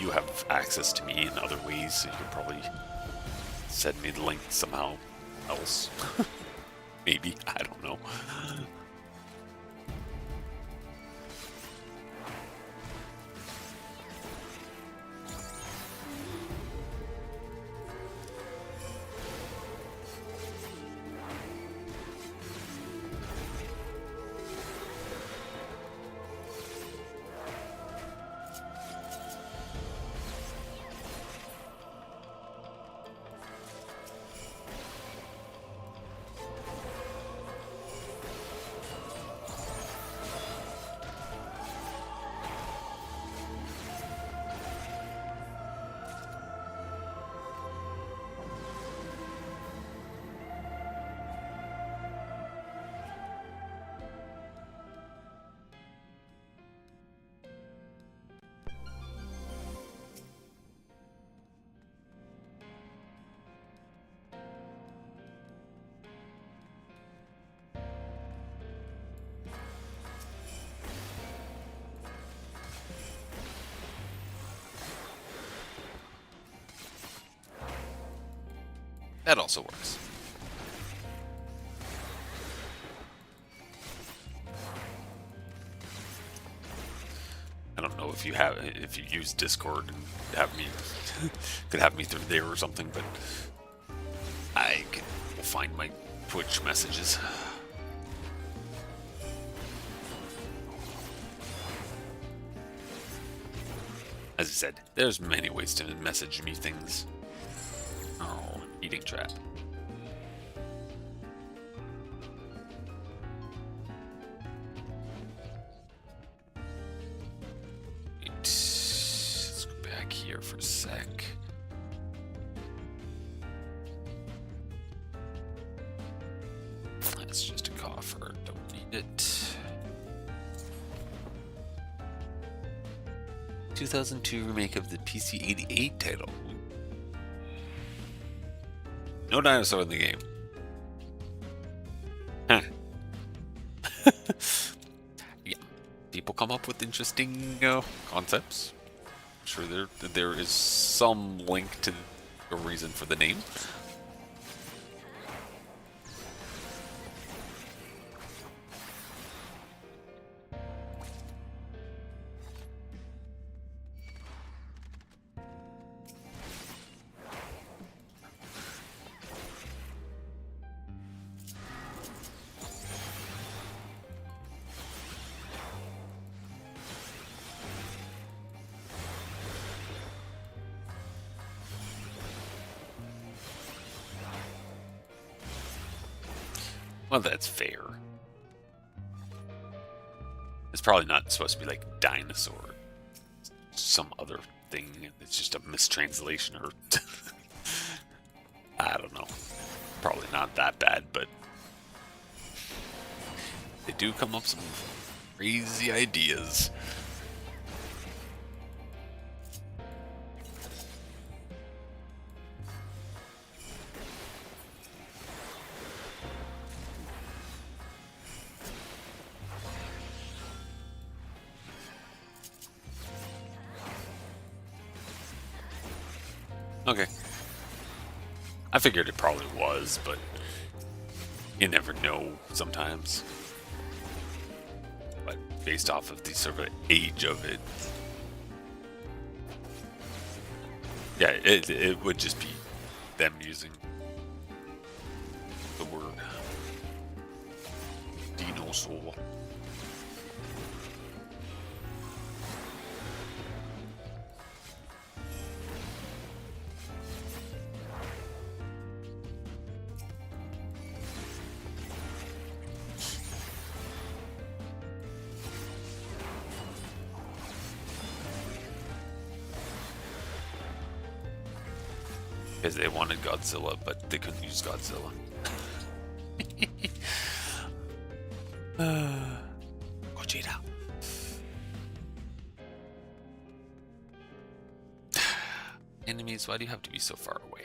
you have access to me in other ways, so you can probably send me the link somehow else. Maybe, I don't know. That also works. I don't know if you use Discord and have me could have me through there or something, but I can find my Twitch messages. As I said, there's many ways to message me things. Oh, eating trap. Let's go back here for a sec. That's just a coffer. Don't need it. 2002 remake of the PC 88 title. No dinosaur in the game. Huh. Yeah. People come up with interesting concepts. I'm sure there is some link to a reason for the name. Well, that's fair. It's probably not supposed to be like dinosaur. Some other thing. It's just a mistranslation or... I don't know. Probably not that bad, but... they do come up with some crazy ideas. Okay. I figured it probably was, but you never know sometimes. But based off of the sort of age of it, yeah, it would just be them using the word dinosaur. Because they wanted Godzilla, but they couldn't use Godzilla. Gojira. Enemies, why do you have to be so far away?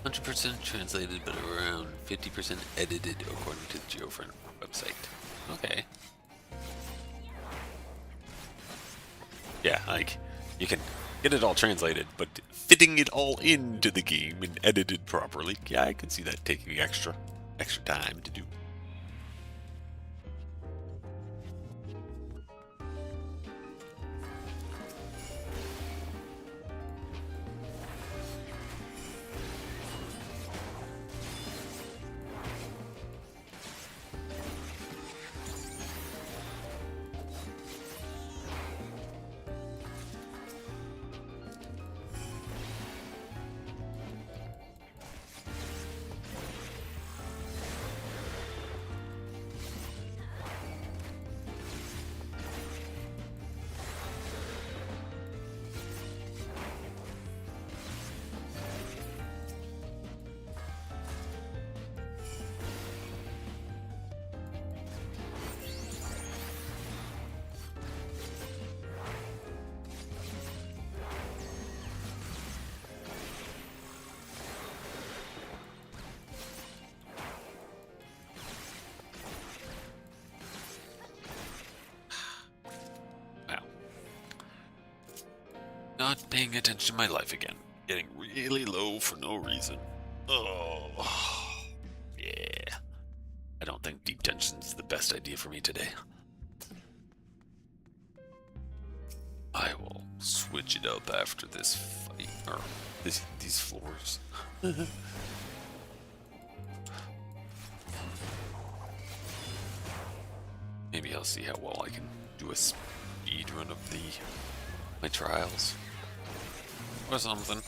%, translated, but around 50% edited, according to the GeoFriend website. Okay. Yeah, like, you can get it all translated, but fitting it all into the game and edited properly, yeah, I can see that taking extra time to do. not paying attention to my life again. Getting really low for no reason. Oh, yeah. I don't think deep tension's the best idea for me today. I will switch it up after this fight, or these floors. Maybe I'll see how well I can do a speed run of my trials or something.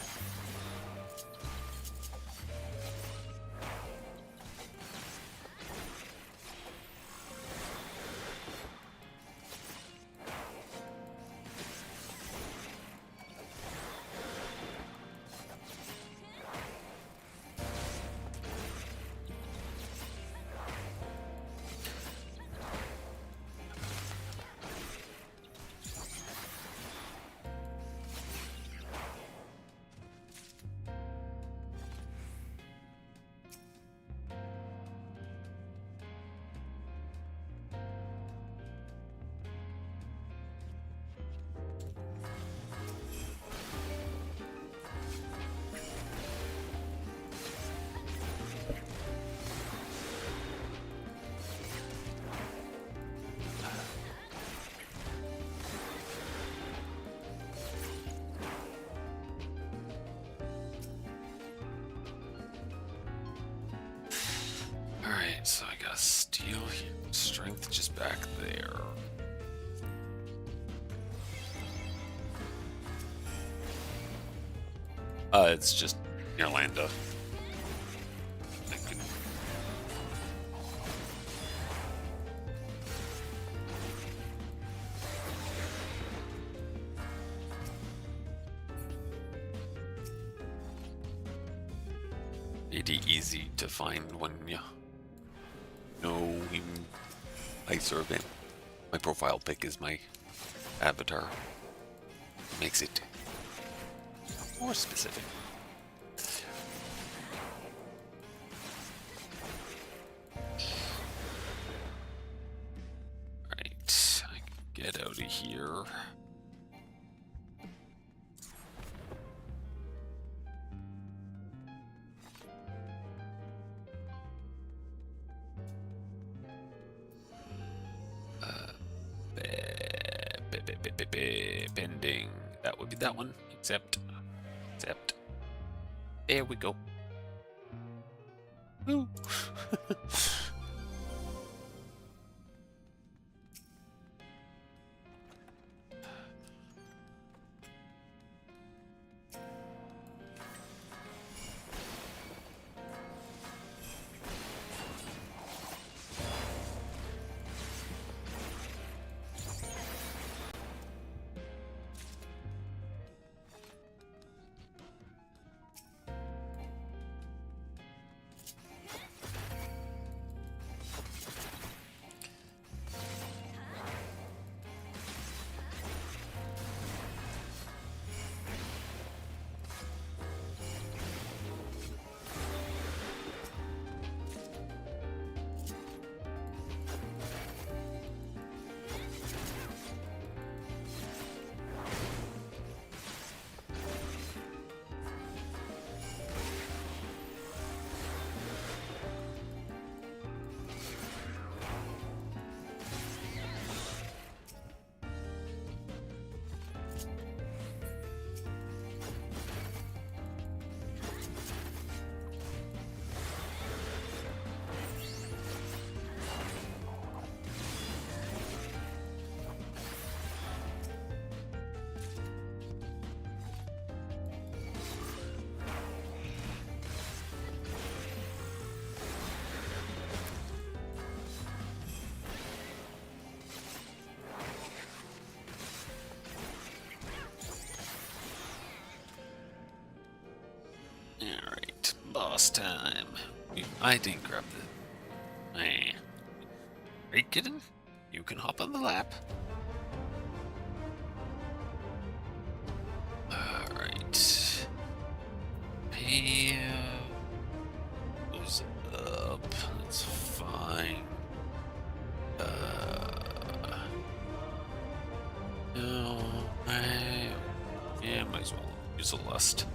Alright, so I got steel here. Strength just back there. It's just Myrlandah. I can... Pretty easy to find when you know ice or event. My profile pic is my avatar. Makes it more specific. Right, I can get out of here. Bending. That would be that one. Except. There we go. Woo. Alright, boss time. I didn't grab the... Hey. Are you kidding? You can hop on the lap. Alright. Hey, goes up. That's fine. No, yeah, use a lust.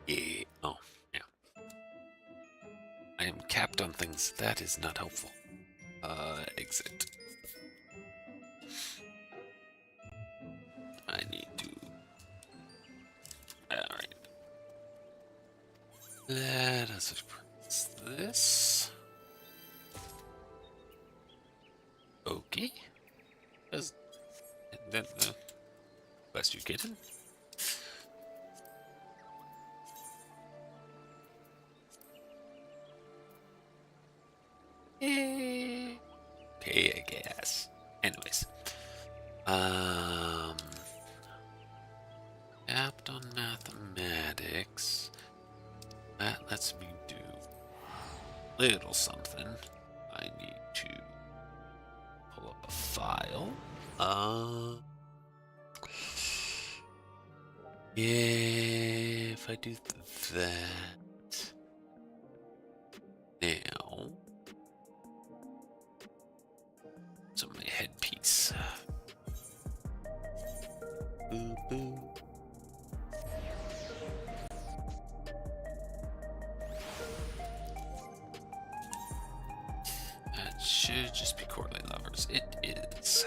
Yeah. Oh, yeah. I am capped on things. That is not helpful. Exit. I need to... Alright. Let us press this. Okay. And then best you get in. Okay, I guess. Anyways. Capped on mathematics. That lets me do little something. I need to pull up a file. Yeah, if I do that now, so my headpiece. Boo boo. That should just be correlate levers. It is.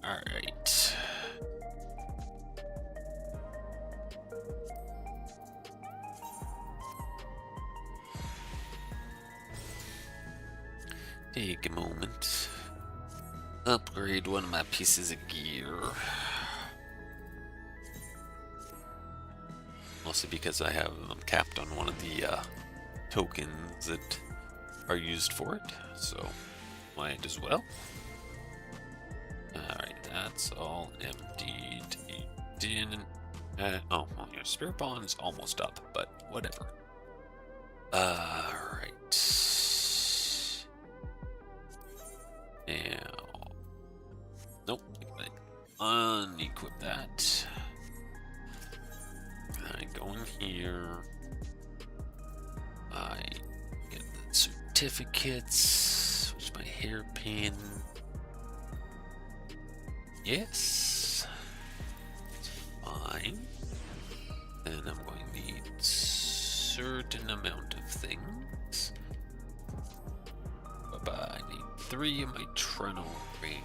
All right. Take a moment. Upgrade one of my pieces of gear. Mostly because I have them capped on one of the tokens that are used for it, so might as well. Alright, that's all emptied. You didn't... oh, well, your spirit bond is almost up, but whatever. Alright. Now... Nope, unequip that. I go in here. I get the certificates, which is my hairpin. Yes. Fine. Then I'm going to need certain amount of things. I need 3 of my Treno ring.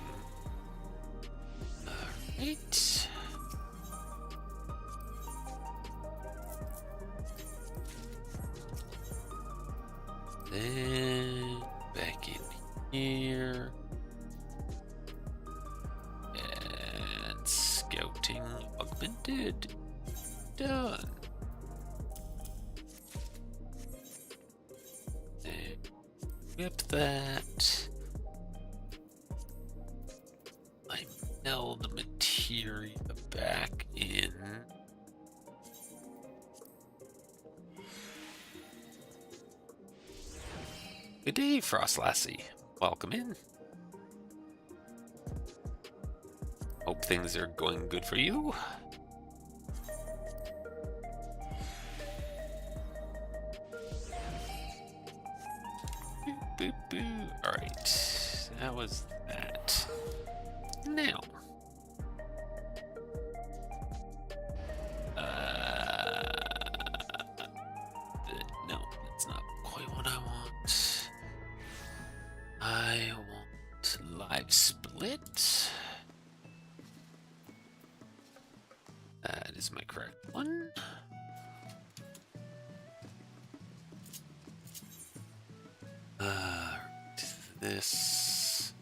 Alright. Then back in here. And scouting augmented. Done. Equip that. I meld materia back in. Good day, Frost Lassie. Welcome in. Hope things are going good for you. Boop, boop, boop. Alright, that was that. Now. No, that's not quite what I want. I want live split. That is my correct one. This.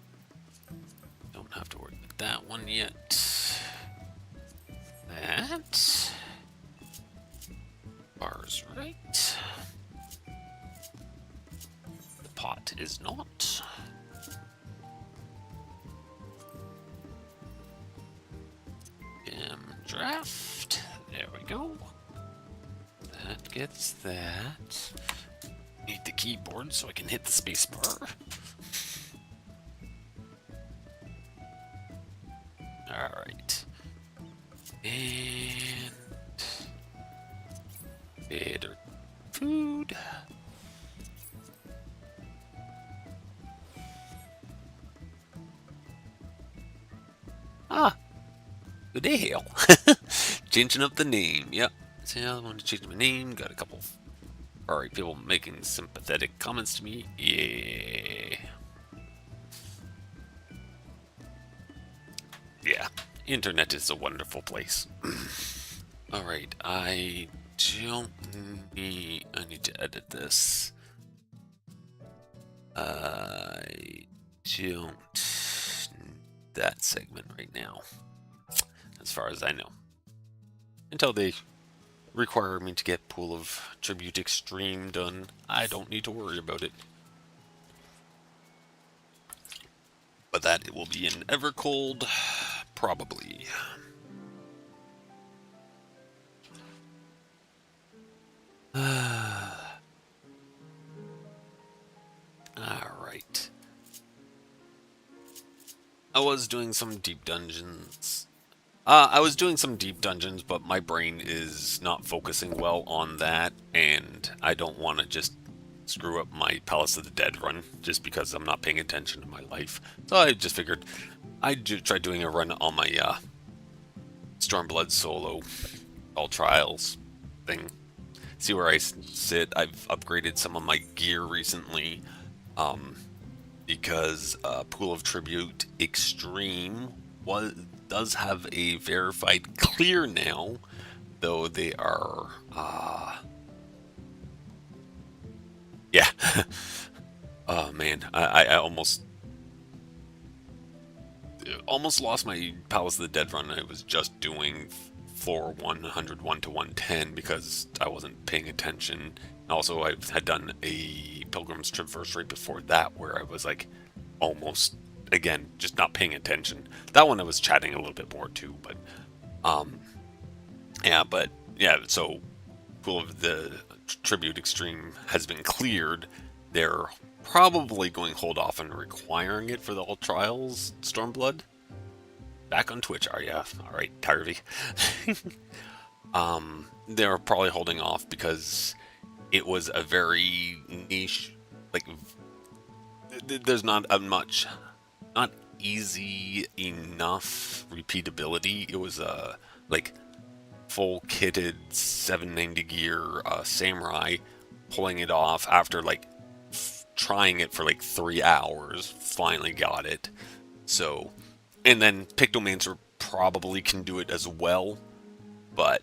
Don't have to worry about that one yet. That. Bar's right. The pot is not. Draft. There we go. That gets that. Need the keyboard so I can hit the space bar. Alright. And better food. Ah, good day, Hale. Changing up the name, yep. So I want to change my name. Got a couple alright people making sympathetic comments to me. Yeah. Yeah. Internet is a wonderful place. Alright, I need to edit this. I don't that segment right now, as far as I know, until they require me to get Pool of Tribute Extreme done. I don't need to worry about it, but that it will be in Evercold, probably. Alright. I was doing some deep dungeons. But my brain is not focusing well on that, and I don't want to just screw up my Palace of the Dead run just because I'm not paying attention to my life. So I just figured I'd try doing a run on my Stormblood solo all trials thing. See where I sit. I've upgraded some of my gear recently. Because Pool of Tribute Extreme does have a verified clear now, though they are yeah. Oh man, I almost lost my Palace of the Dead run. I was just doing floor 101 to 110 because I wasn't paying attention. Also, I had done a Pilgrim's Traverse right before that where I was like almost, again, just not paying attention. That one I was chatting a little bit more too, but yeah, so Pool of the Tribute Extreme has been cleared. They're probably going to hold off on requiring it for the All Trials Stormblood. Back on Twitch, are ya? Alright, Tarvy. They're probably holding off because it was a very niche, like, there's not easy enough repeatability. It was like full kitted 790 gear samurai, pulling it off after like trying it for like 3 hours. Finally got it. So, and then Pictomancer probably can do it as well, but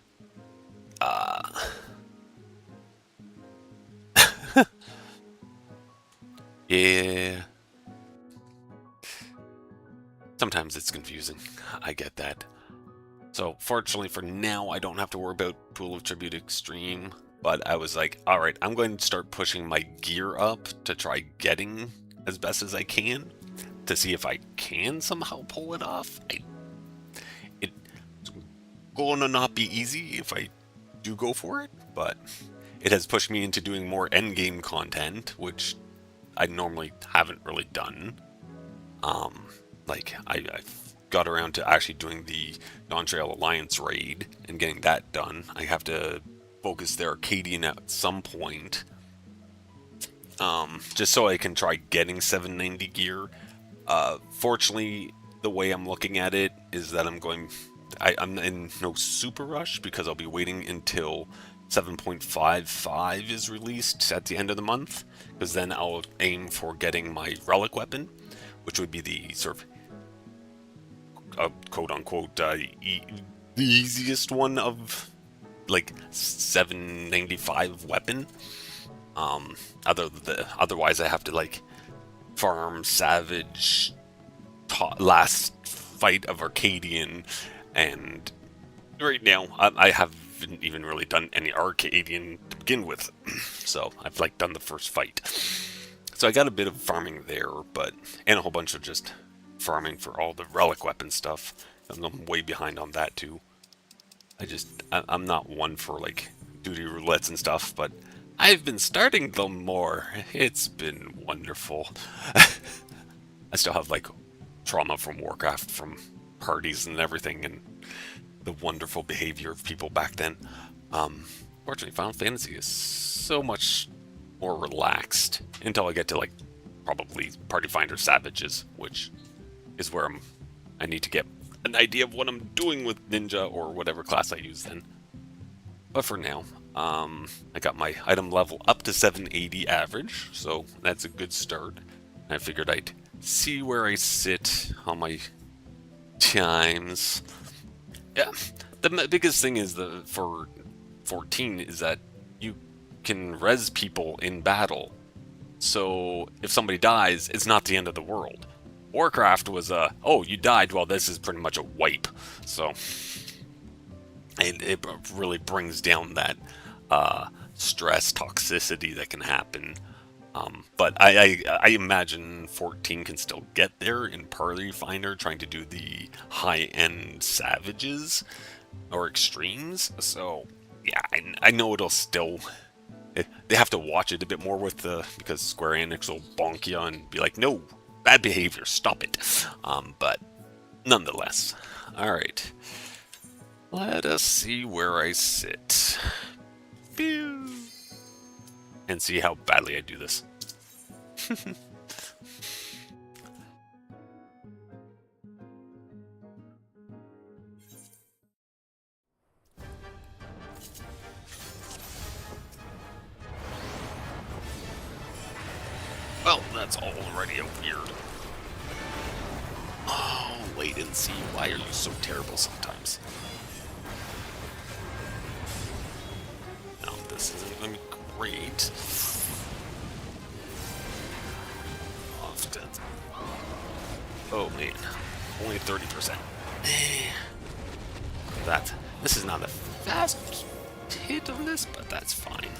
yeah. Sometimes it's confusing. I get that. So fortunately for now, I don't have to worry about Pool of Tribute Extreme, but I was like, alright, I'm going to start pushing my gear up to try getting as best as I can to see if I can somehow pull it off. It's gonna not be easy if I do go for it, but it has pushed me into doing more endgame content, which I normally haven't really done. Like, I got around to actually doing the Non-Trail Alliance raid and getting that done. I have to focus the Arcadian at some point, just so I can try getting 790 gear. Fortunately, the way I'm looking at it is that I'm in no super rush because I'll be waiting until 7.55 is released at the end of the month, because then I'll aim for getting my relic weapon, which would be the sort of quote-unquote the easiest one of like 795 weapon. Otherwise I have to like farm Savage, last fight of Arcadian, and right now I haven't even really done any Arcadian to begin with. So I've like done the first fight, so I got a bit of farming there, and a whole bunch of just farming for all the relic weapon stuff. I'm way behind on that too. I'm not one for like duty roulettes and stuff, but I've been starting them more. It's been wonderful. I still have like trauma from Warcraft, from parties and everything, and the wonderful behavior of people back then. Fortunately, Final Fantasy is so much more relaxed until I get to like probably Party Finder Savages, which is where I need to get an idea of what I'm doing with Ninja or whatever class I use then. But for now, I got my item level up to 780 average, so that's a good start. I figured I'd see where I sit on my times. Yeah, the biggest thing is for 14 is that you can res people in battle. So if somebody dies, it's not the end of the world. Warcraft was oh, you died, well, this is pretty much a wipe. So it really brings down that stress, toxicity that can happen. But I imagine 14 can still get there in Party Finder, trying to do the high-end Savages or Extremes. So yeah, I know it'll still... They have to watch it a bit more because Square Enix will bonk you and be like, no, bad behavior, stop it. But nonetheless, all right. Let us see where I sit. Pew. And see how badly I do this. Well, that's already a weird. Oh, latency. Why are you so terrible sometimes? No, this isn't even great. Often. Oh man, only 30%. This is not a fast hit on this, but that's fine.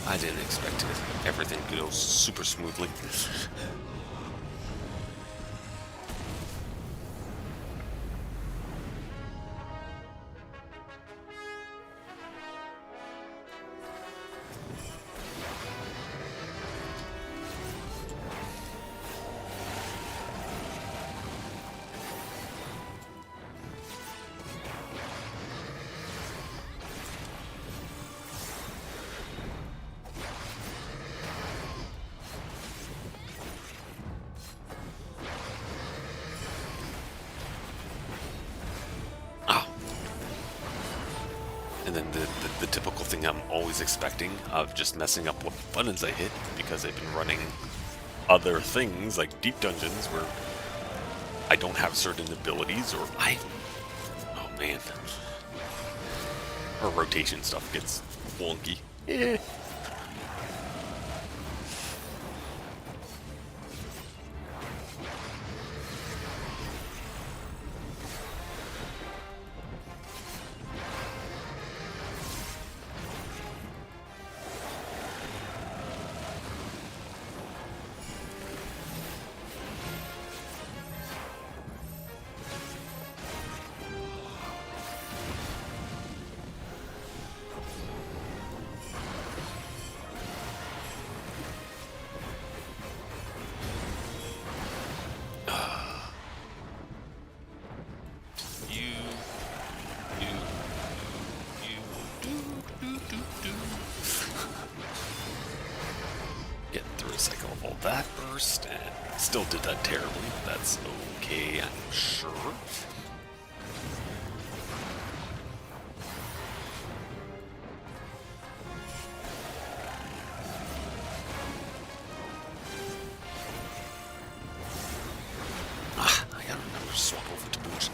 I didn't expect everything to go super smoothly. And then the typical thing I'm always expecting of just messing up what buttons I hit, because I've been running other things like deep dungeons where I don't have certain abilities, or oh man, her rotation stuff gets wonky. Eh. Get through a cycle of all that burst, and still did that terribly, but that's okay, I'm sure. I gotta remember to swap over to motion.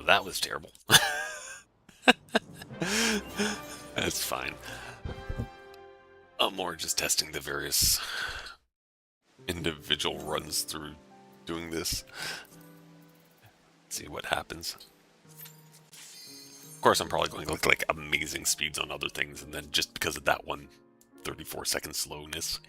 That was terrible. That's fine. I'm more just testing the various individual runs through doing this. See what happens. Of course, I'm probably going to look like amazing speeds on other things, and then just because of that one 34-second slowness.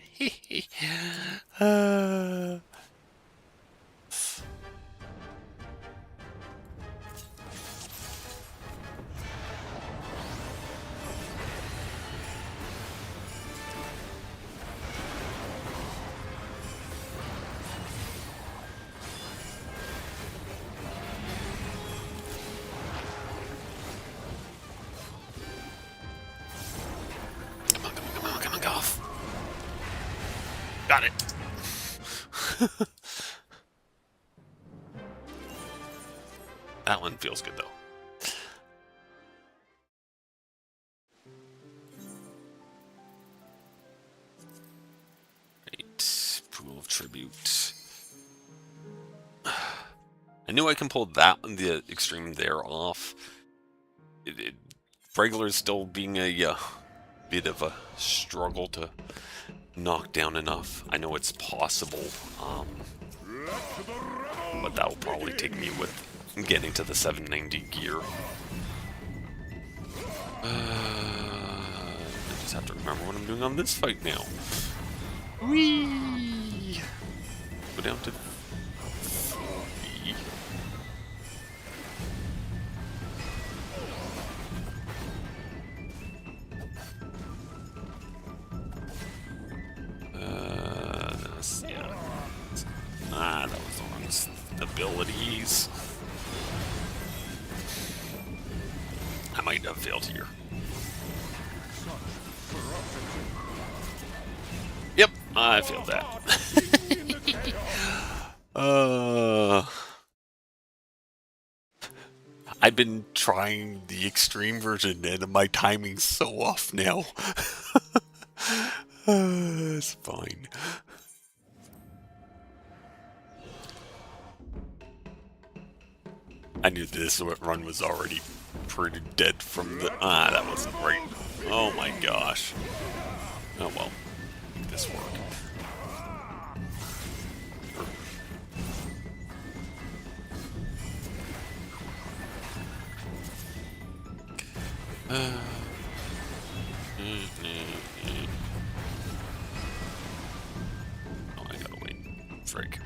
Got it. That one feels good, though. Right. Pool of Tribute. I knew I can pull that one, the extreme there, off. Regular is still being a bit of a struggle to knock down enough. I know it's possible, but that will probably take me with getting to the 790 gear. I just have to remember what I'm doing on this fight now. Whee! Go down to 3. That was on abilities. I might have failed here. Yep, I failed that. I've been trying the extreme version and my timing's so off now. It's fine. I knew this run was already pretty dead from the... that wasn't right. Oh my gosh. Oh well. Make this work. Oh, I gotta wait. Frick.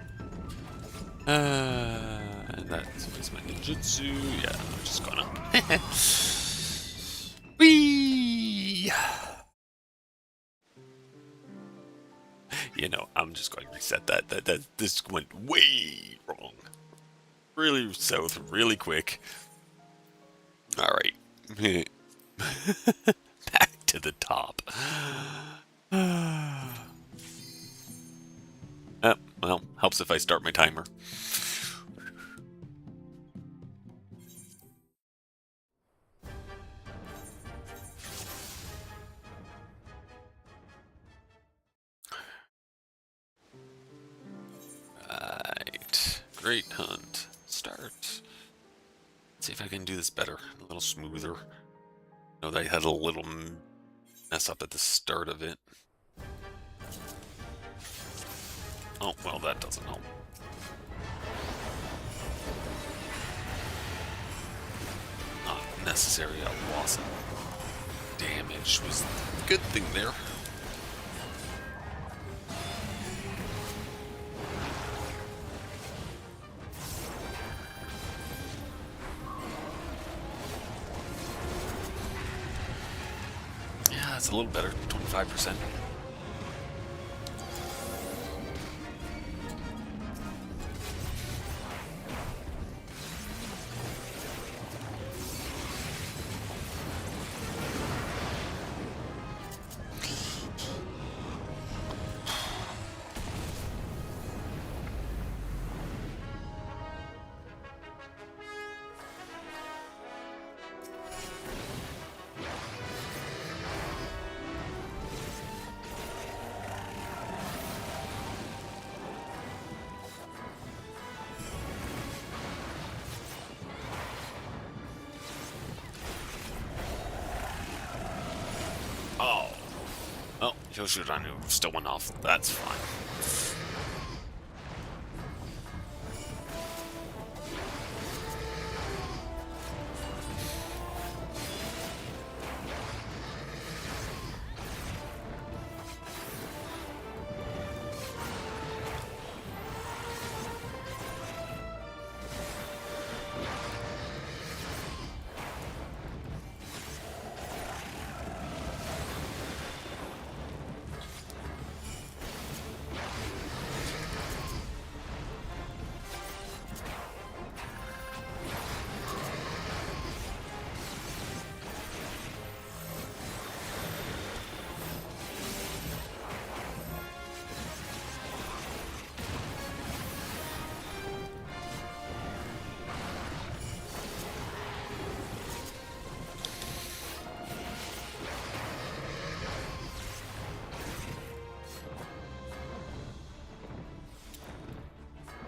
That's my ninjutsu. Yeah, I'm just gonna. Whee! You know, I'm just going to reset that. This went way wrong. Really south, really quick. All right. Back to the top. Well, helps if I start my timer. Right. Great hunt. Start. Let's see if I can do this better. A little smoother. I know that I had a little mess up at the start of it. Oh, well, that doesn't help. Not necessary. I lost it. Damage was a good thing there. Yeah, it's a little better. 25%. Oh. Oh, Yoshiranu still went off. That's fine.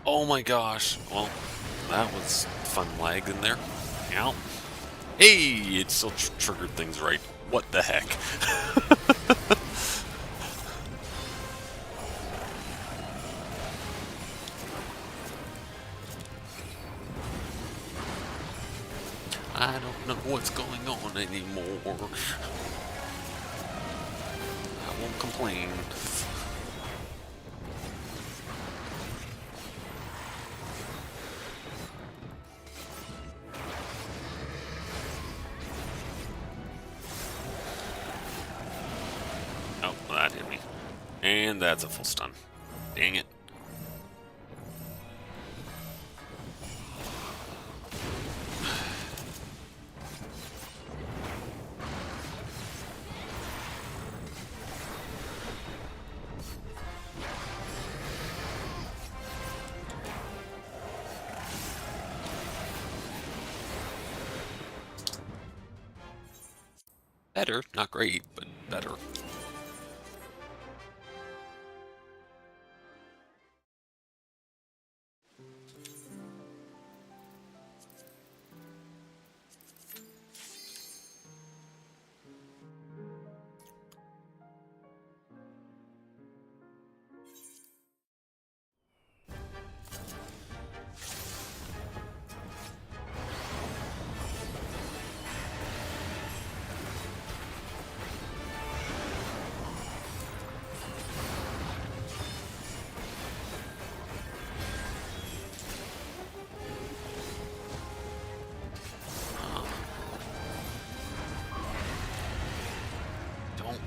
Oh my gosh. Well, that was fun lag in there. Ow. Hey, it still triggered things right. What the heck? I don't know what's going on anymore. I won't complain. Oh, well, that hit me. And that's a full stun. Dang it. Better, not great, but better.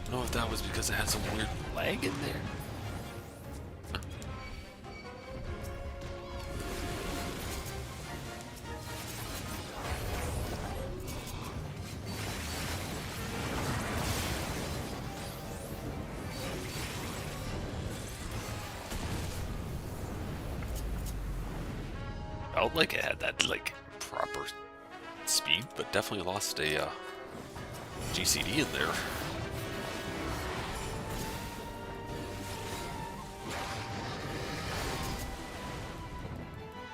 don't know if that was because it had some weird lag in there. Felt like it had that like proper speed, but definitely lost a GCD in there.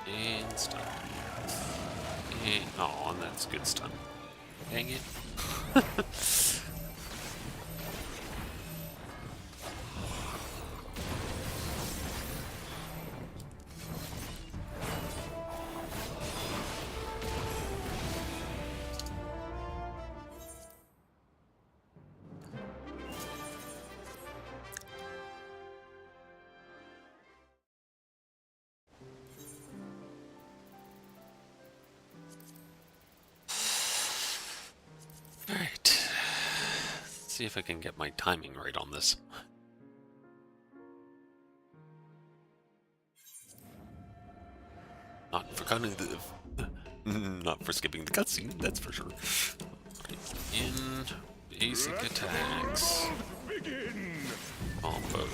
And stun. And oh, and that's good stun. Dang it. Alright. Let's see if I can get my timing right on this. Not for cutting the... not for skipping the cutscene, that's for sure. In basic attacks. Combo.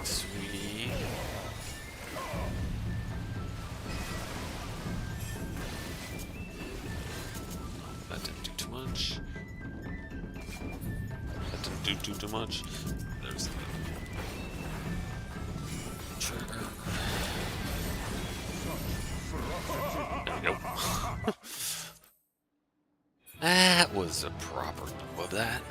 Sweet. That didn't do too much. That didn't do too much. There's the trigger. There we go. That was a proper do of that.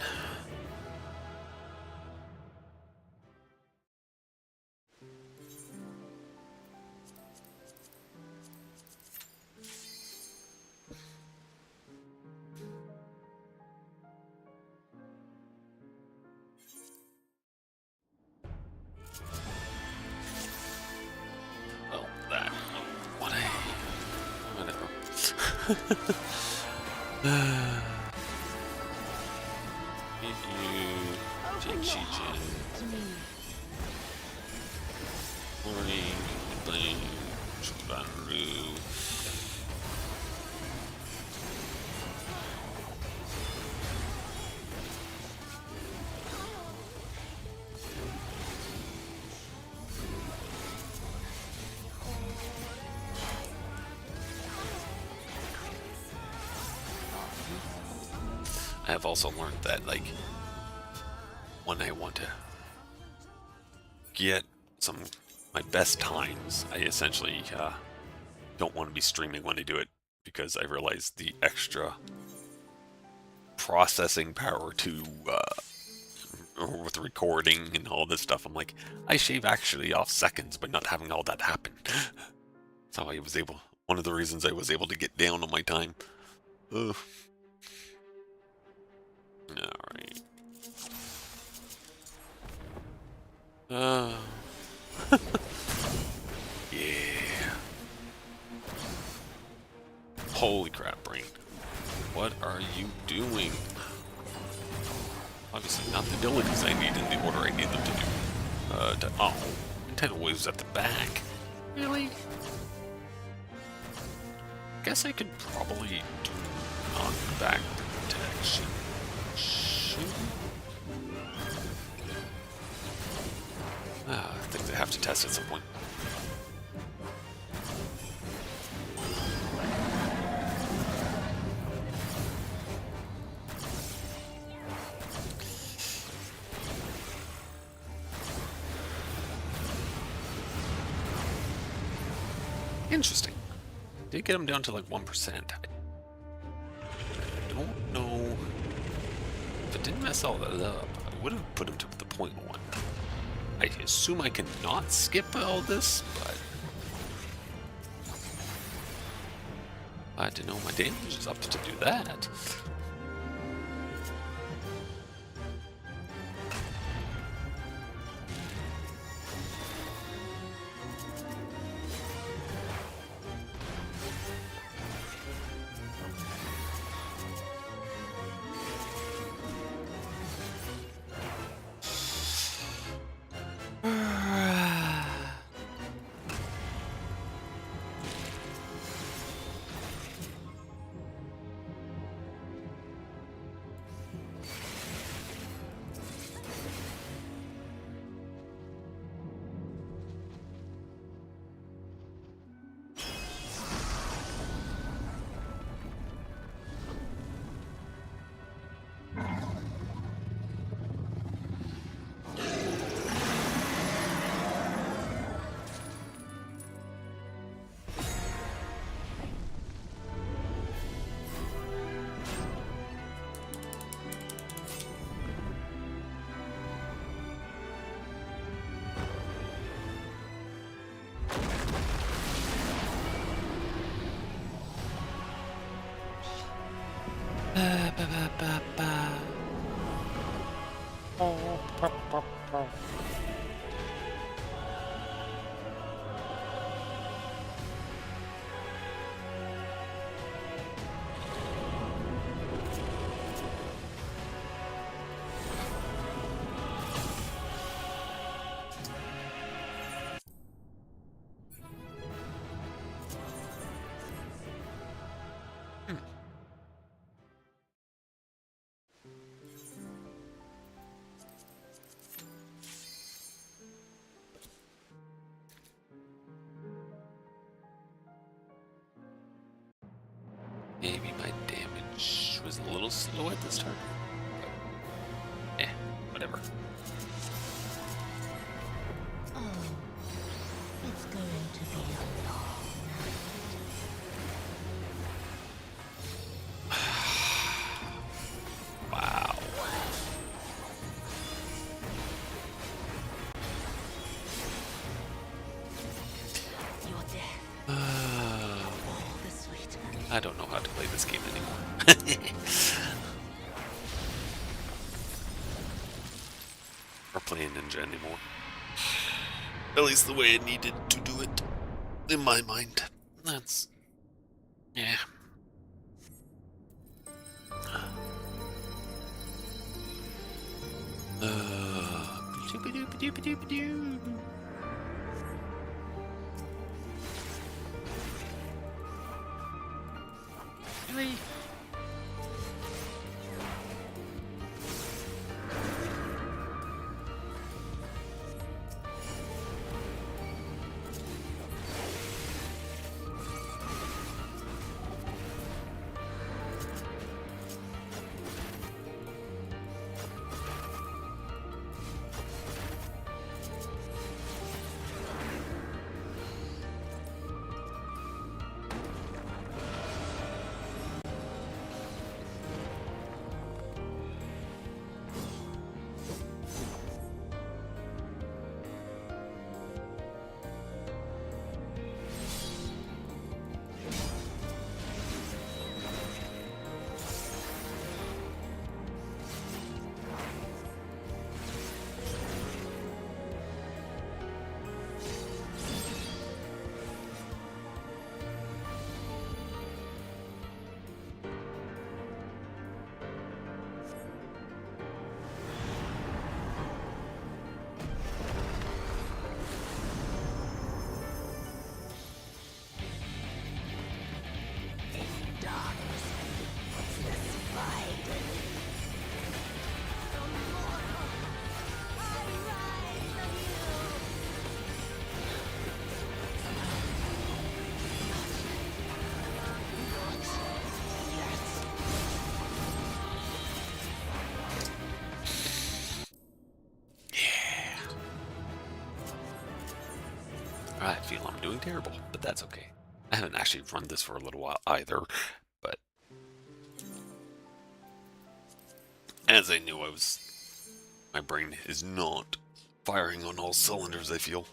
Well, that what whatever. I have also learned that, like, when I want to get my best times, I essentially don't want to be streaming when I do it, because I realize the extra processing power to with recording and all this stuff. I'm like, I shave actually off seconds by not having all that happen. That's how I was able. One of the reasons I was able to get down on my time. Ugh. Alright. Yeah. Holy crap, brain. What are you doing? Obviously not the abilities I need in the order I need them to do. Oh, Nintendo waves at the back. Really? Guess I could probably do knockback protection. I think they have to test at some point. Interesting. Did get him down to like 1%. I don't know. If it didn't mess all that up, I would have put him to the 0.1. I assume I cannot skip all this, but I didn't know my damage is up to do that. Maybe my damage was a little slow at the start. But, whatever. Oh, it's going to be a long Wow. Your death. All the sweeter. I don't know how to play this game anymore. Or play Ninja anymore. At least the way I needed to do it. In my mind. That's... yeah. Ba-doop-ba-doop-ba-doop-ba-doop. Really? I feel I'm doing terrible, but that's okay. I haven't actually run this for a little while either, but as I knew my brain is not firing on all cylinders, I feel.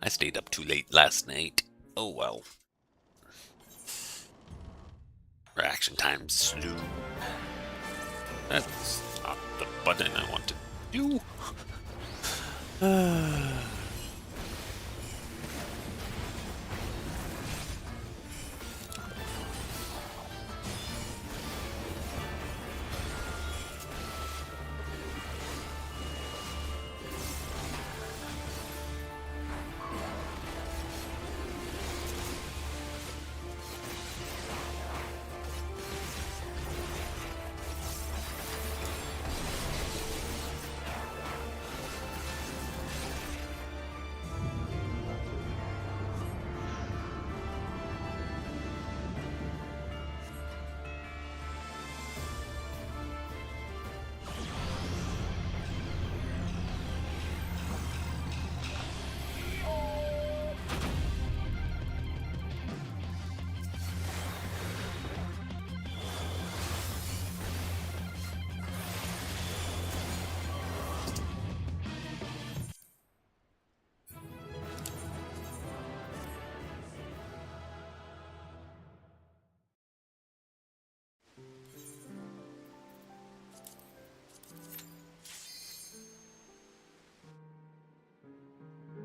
I stayed up too late last night. Oh well. Reaction time slew. That's not the button I want to do.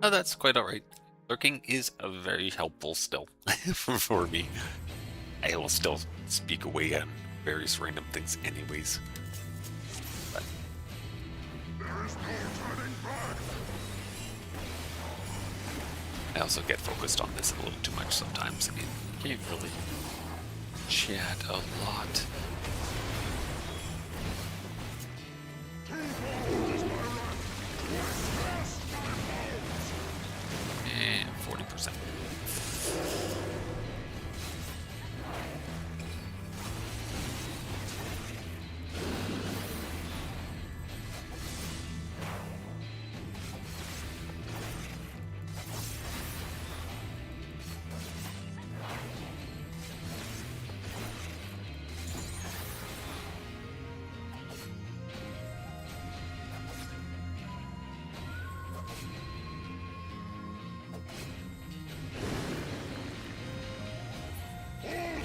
Oh, that's quite alright. Lurking is very helpful still for me. I will still speak away on various random things anyways. But There is no turning back. I also get focused on this a little too much sometimes. I mean, you can't really chat a lot. And 40%.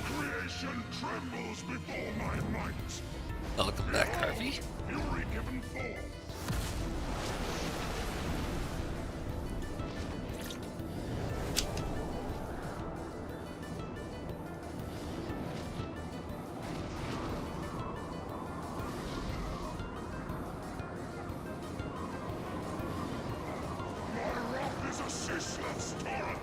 Creation trembles before my might. Welcome back, Harvey. Fury given forth. My wrath is a ceaseless torrent.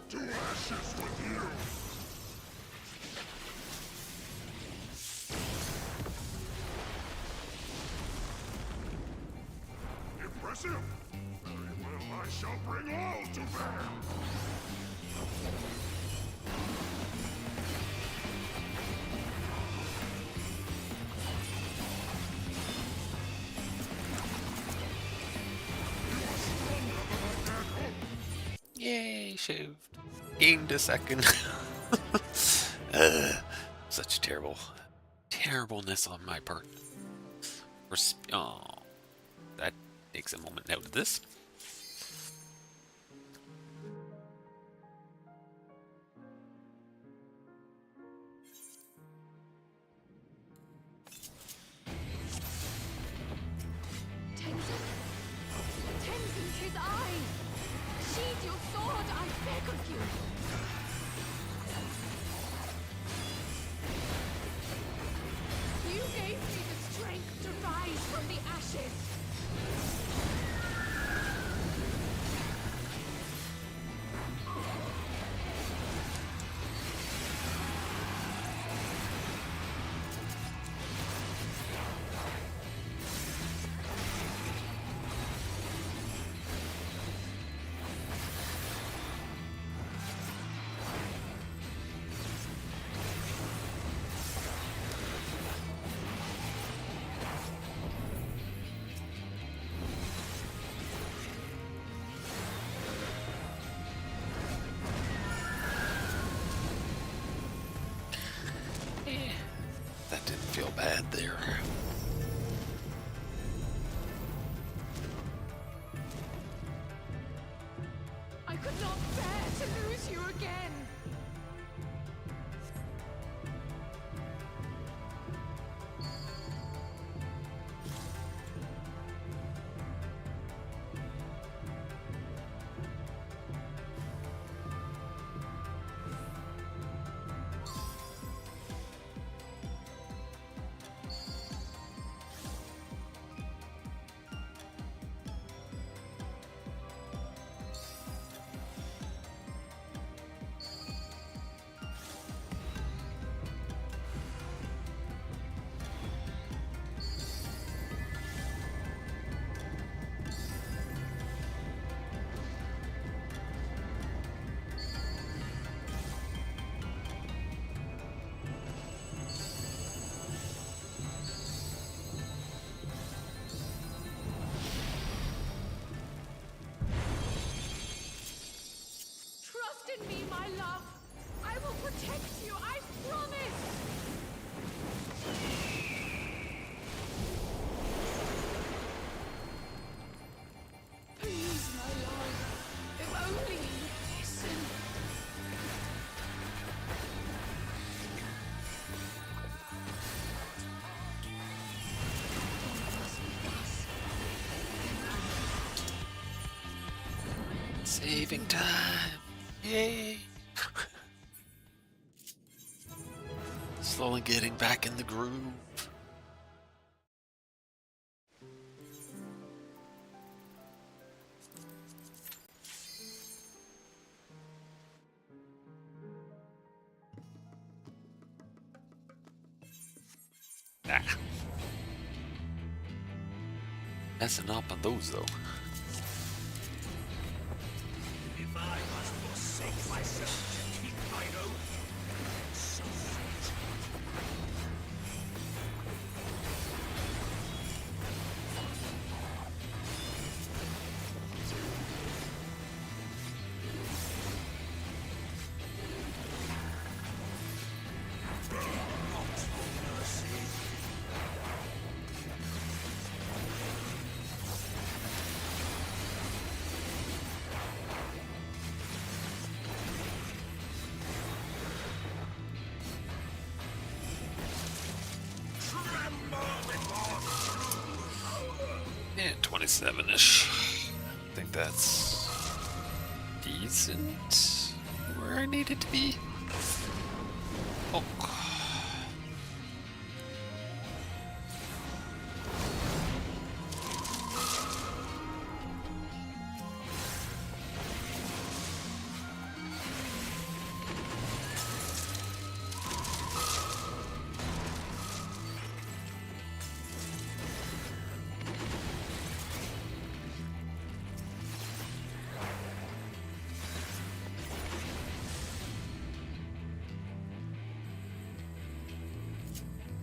To ashes with you! Impressive! Very well, I shall bring all to bear! You are stronger than I dared hope! Yay, shaved. Gained a second. Such terribleness on my part. Oh, that takes a moment out of this. Tenzin? Tenzin, 'tis I! Sheathe your sword, I beg of you! You gave me the strength to rise from the ashes! That didn't feel bad there. I could not bear to lose you again! Saving time. Yay. Slowly getting back in the groove. Ah. Messing up on those though. If I must forsake myself to keep mine own, so fate. Yeah, 27-ish. I think that's decent where I need it to be. Oh.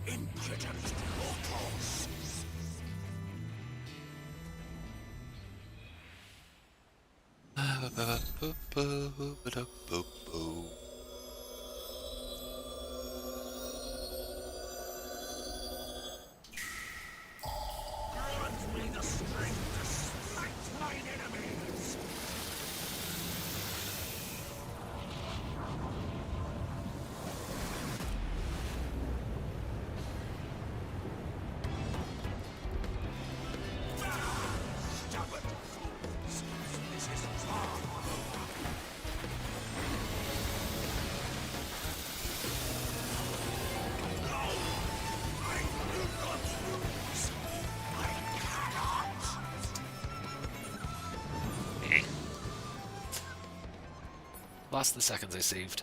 Impudent mortals. Grant me the strength to smite mine enemies. Stubborn fools. This is far. No! I will not lose. I cannot. Lost the seconds I saved.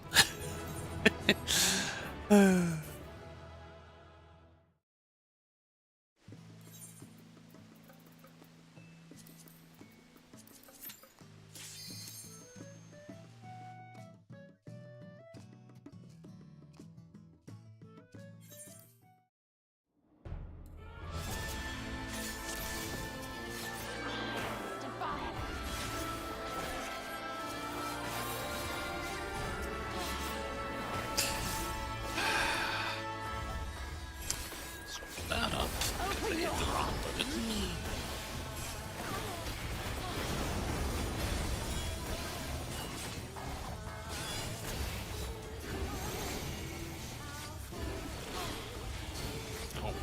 That up. They hit the wrong button. Oh.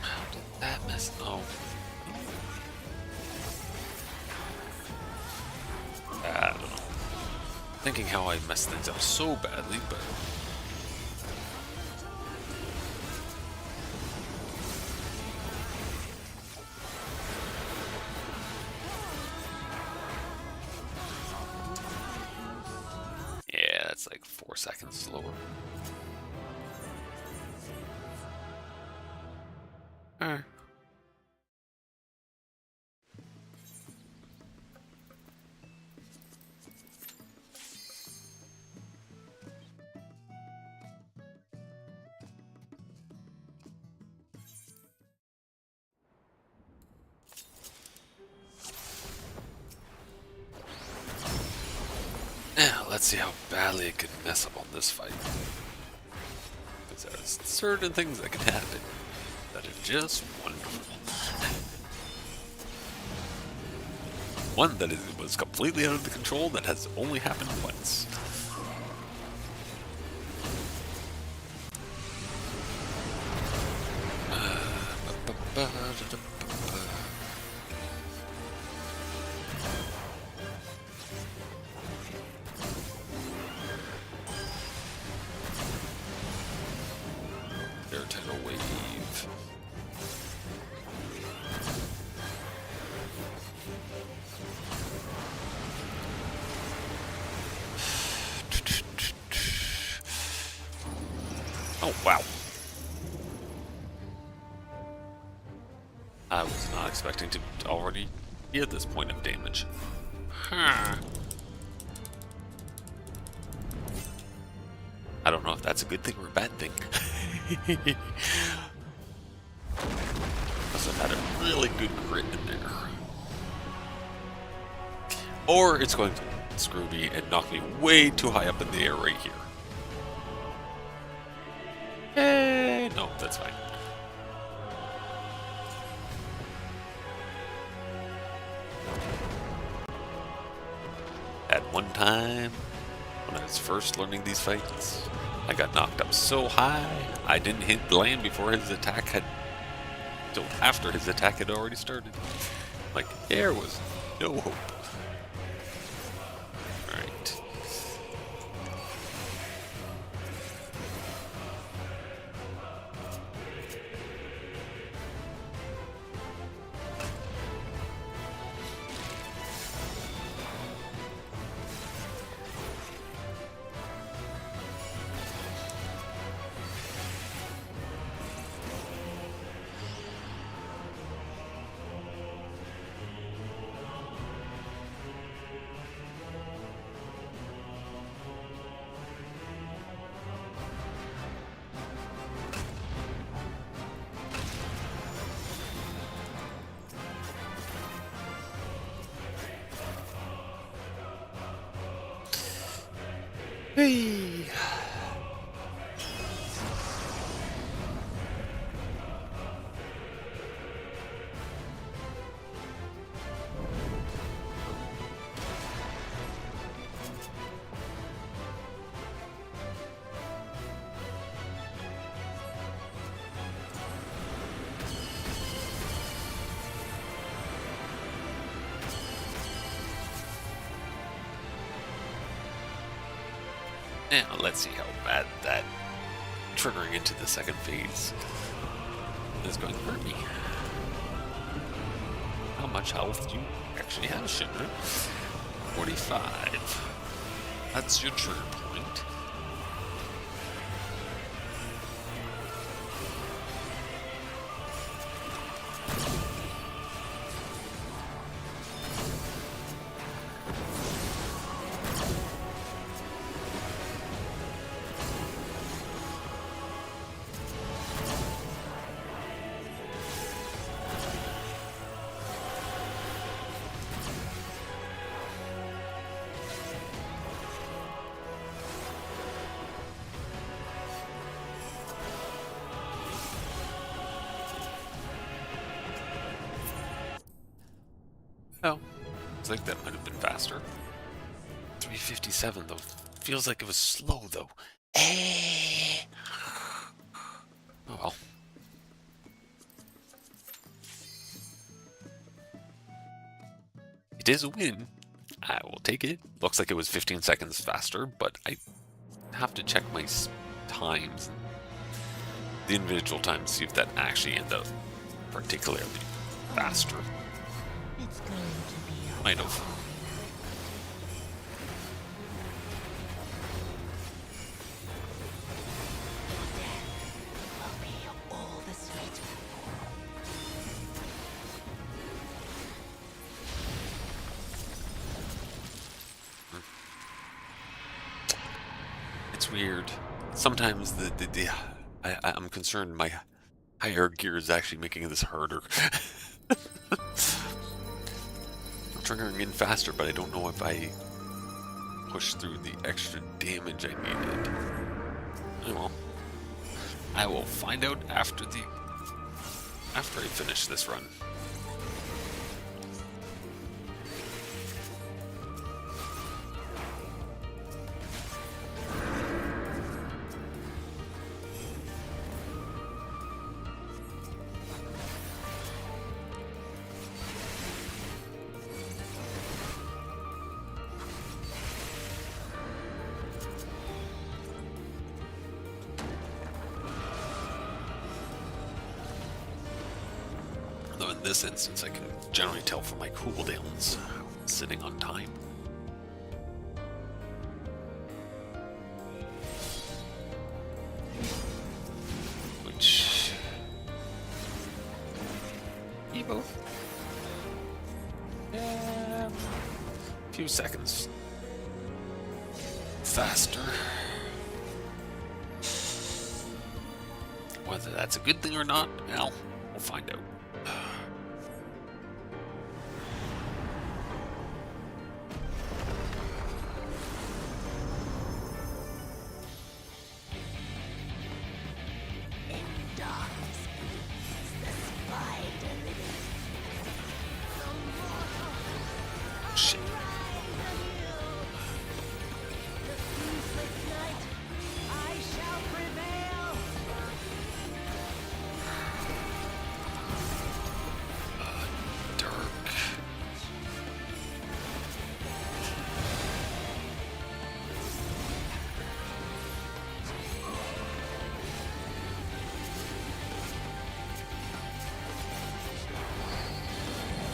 How did that mess? Oh. I don't know. Thinking how I messed things up so badly, but. Yeah, that's like 4 seconds slower. Alright. Now, let's see how badly it could mess up on this fight. Because there's certain things that can happen that are just wonderful. One that was completely out of the control that has only happened once. Tidal wave. Oh, wow. I was not expecting to already be at this point of damage. Huh. I don't know if that's a good thing or a bad thing. Must have had a really good crit in there. Or it's going to screw me and knock me way too high up in the air right here. No, that's fine. At one time, when I was first learning these fights, I got knocked up so high, I didn't hit land before his attack had... So after his attack had already started. Like, there was no hope. Alright. Hey. Now, let's see how bad that triggering into the second phase is going to hurt me. How much health do you actually have, Shinra? 45. That's your trigger point. Oh, looks like that might have been faster. 357 though. Feels like it was slow though. Oh well. It is a win. I will take it. Looks like it was 15 seconds faster, but I have to check my times, the individual times, to see if that actually ended up particularly faster. It's going to be a Might have. will be all the sweeter. It's weird. Sometimes I'm concerned my higher gear is actually making this harder. I'm triggering in faster, but I don't know if I push through the extra damage I needed. Oh well. I will find out after I finish this run. in this instance, I can generally tell from my cooldowns how it's sitting on time. Which... Evo? Yeah... A few seconds faster. Whether that's a good thing or not, well, we'll find out. Shit. Dark.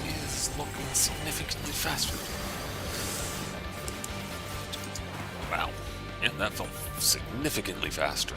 Is looking significantly faster. Wow. Yeah, that felt significantly faster.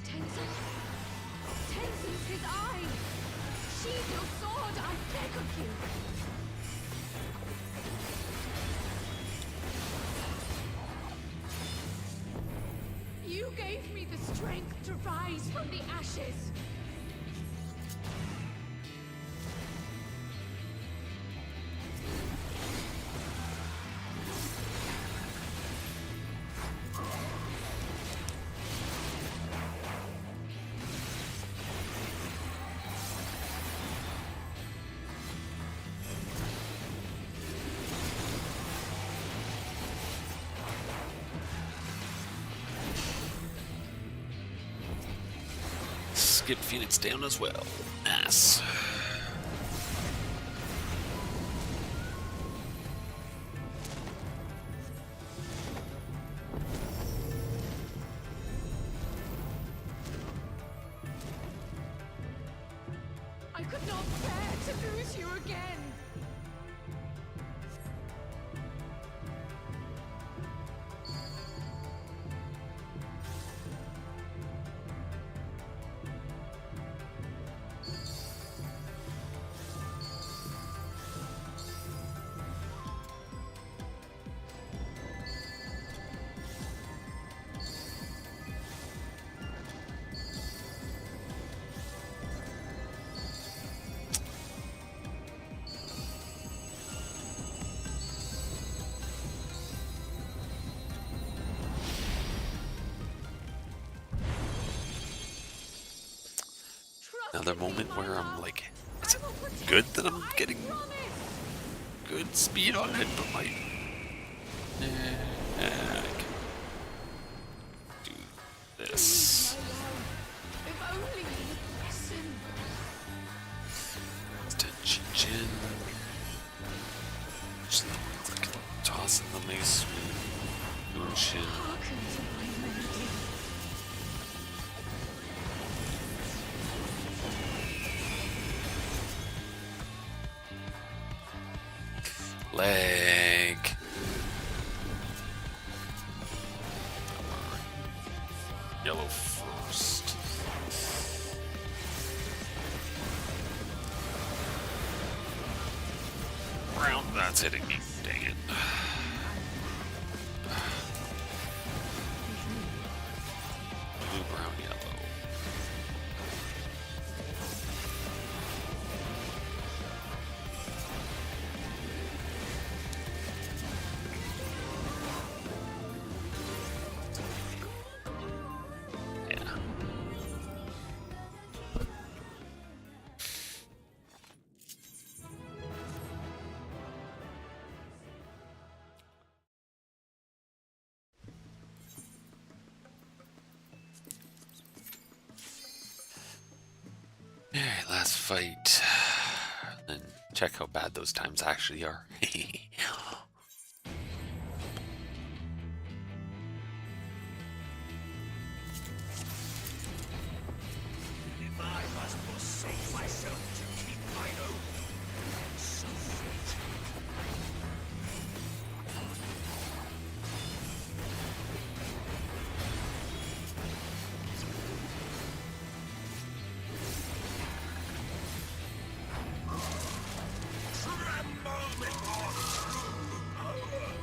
Tenzin! Tenzin's his eye! Sheathe your sword, I beg of you! You gave me the strength to rise from the ashes! Skip Phoenix down as well. Ass. I could not bear to lose you again! another moment where I'm like, is it good that I'm getting good speed on it, but like, I can do this. If only you would listen. Tension. Just like tossing the mace. Motion. Hearken to my melody. Leg. Yellow first. Brown. That's hitting me. Dang it. Blue, brown, yellow. Yeah. Alright, last fight. And check how bad those times actually are. If I must forsake myself to keep mine own, so fate. Tremble before true power.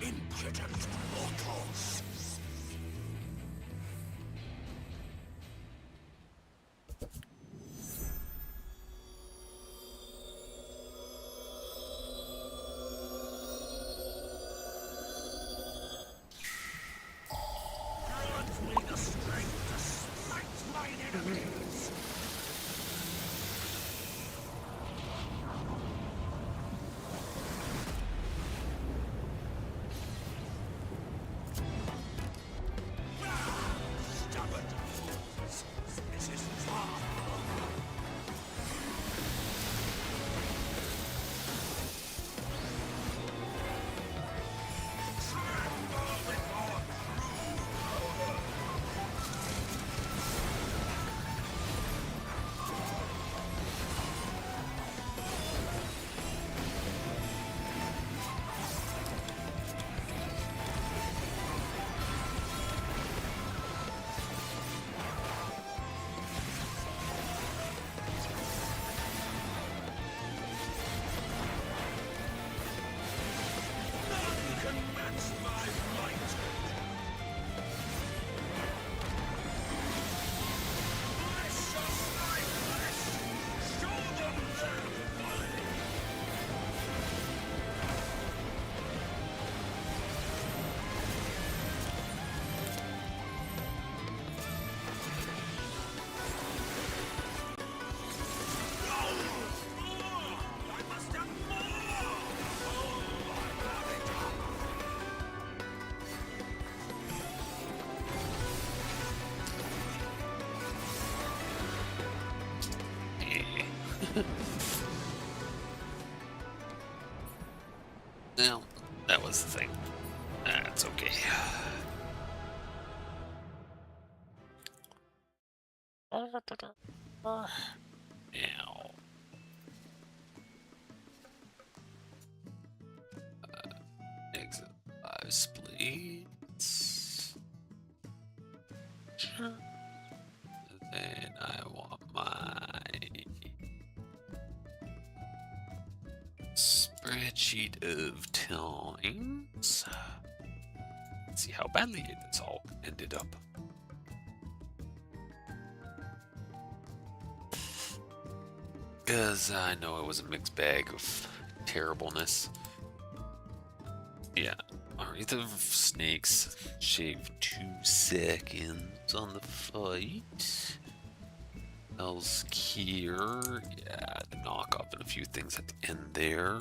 Impudent mortals! Grant me the strength to smite mine enemies! That was the thing. That's okay. Now. Exit 5 splits. Sure. Then I want my spreadsheet of times. Let's see how badly it's all ended up. Because I know it was a mixed bag of terribleness. Yeah, Wreath of Snakes shaved 2 seconds on the fight. Hell's Kier, yeah, the knock up and a few things at the end there.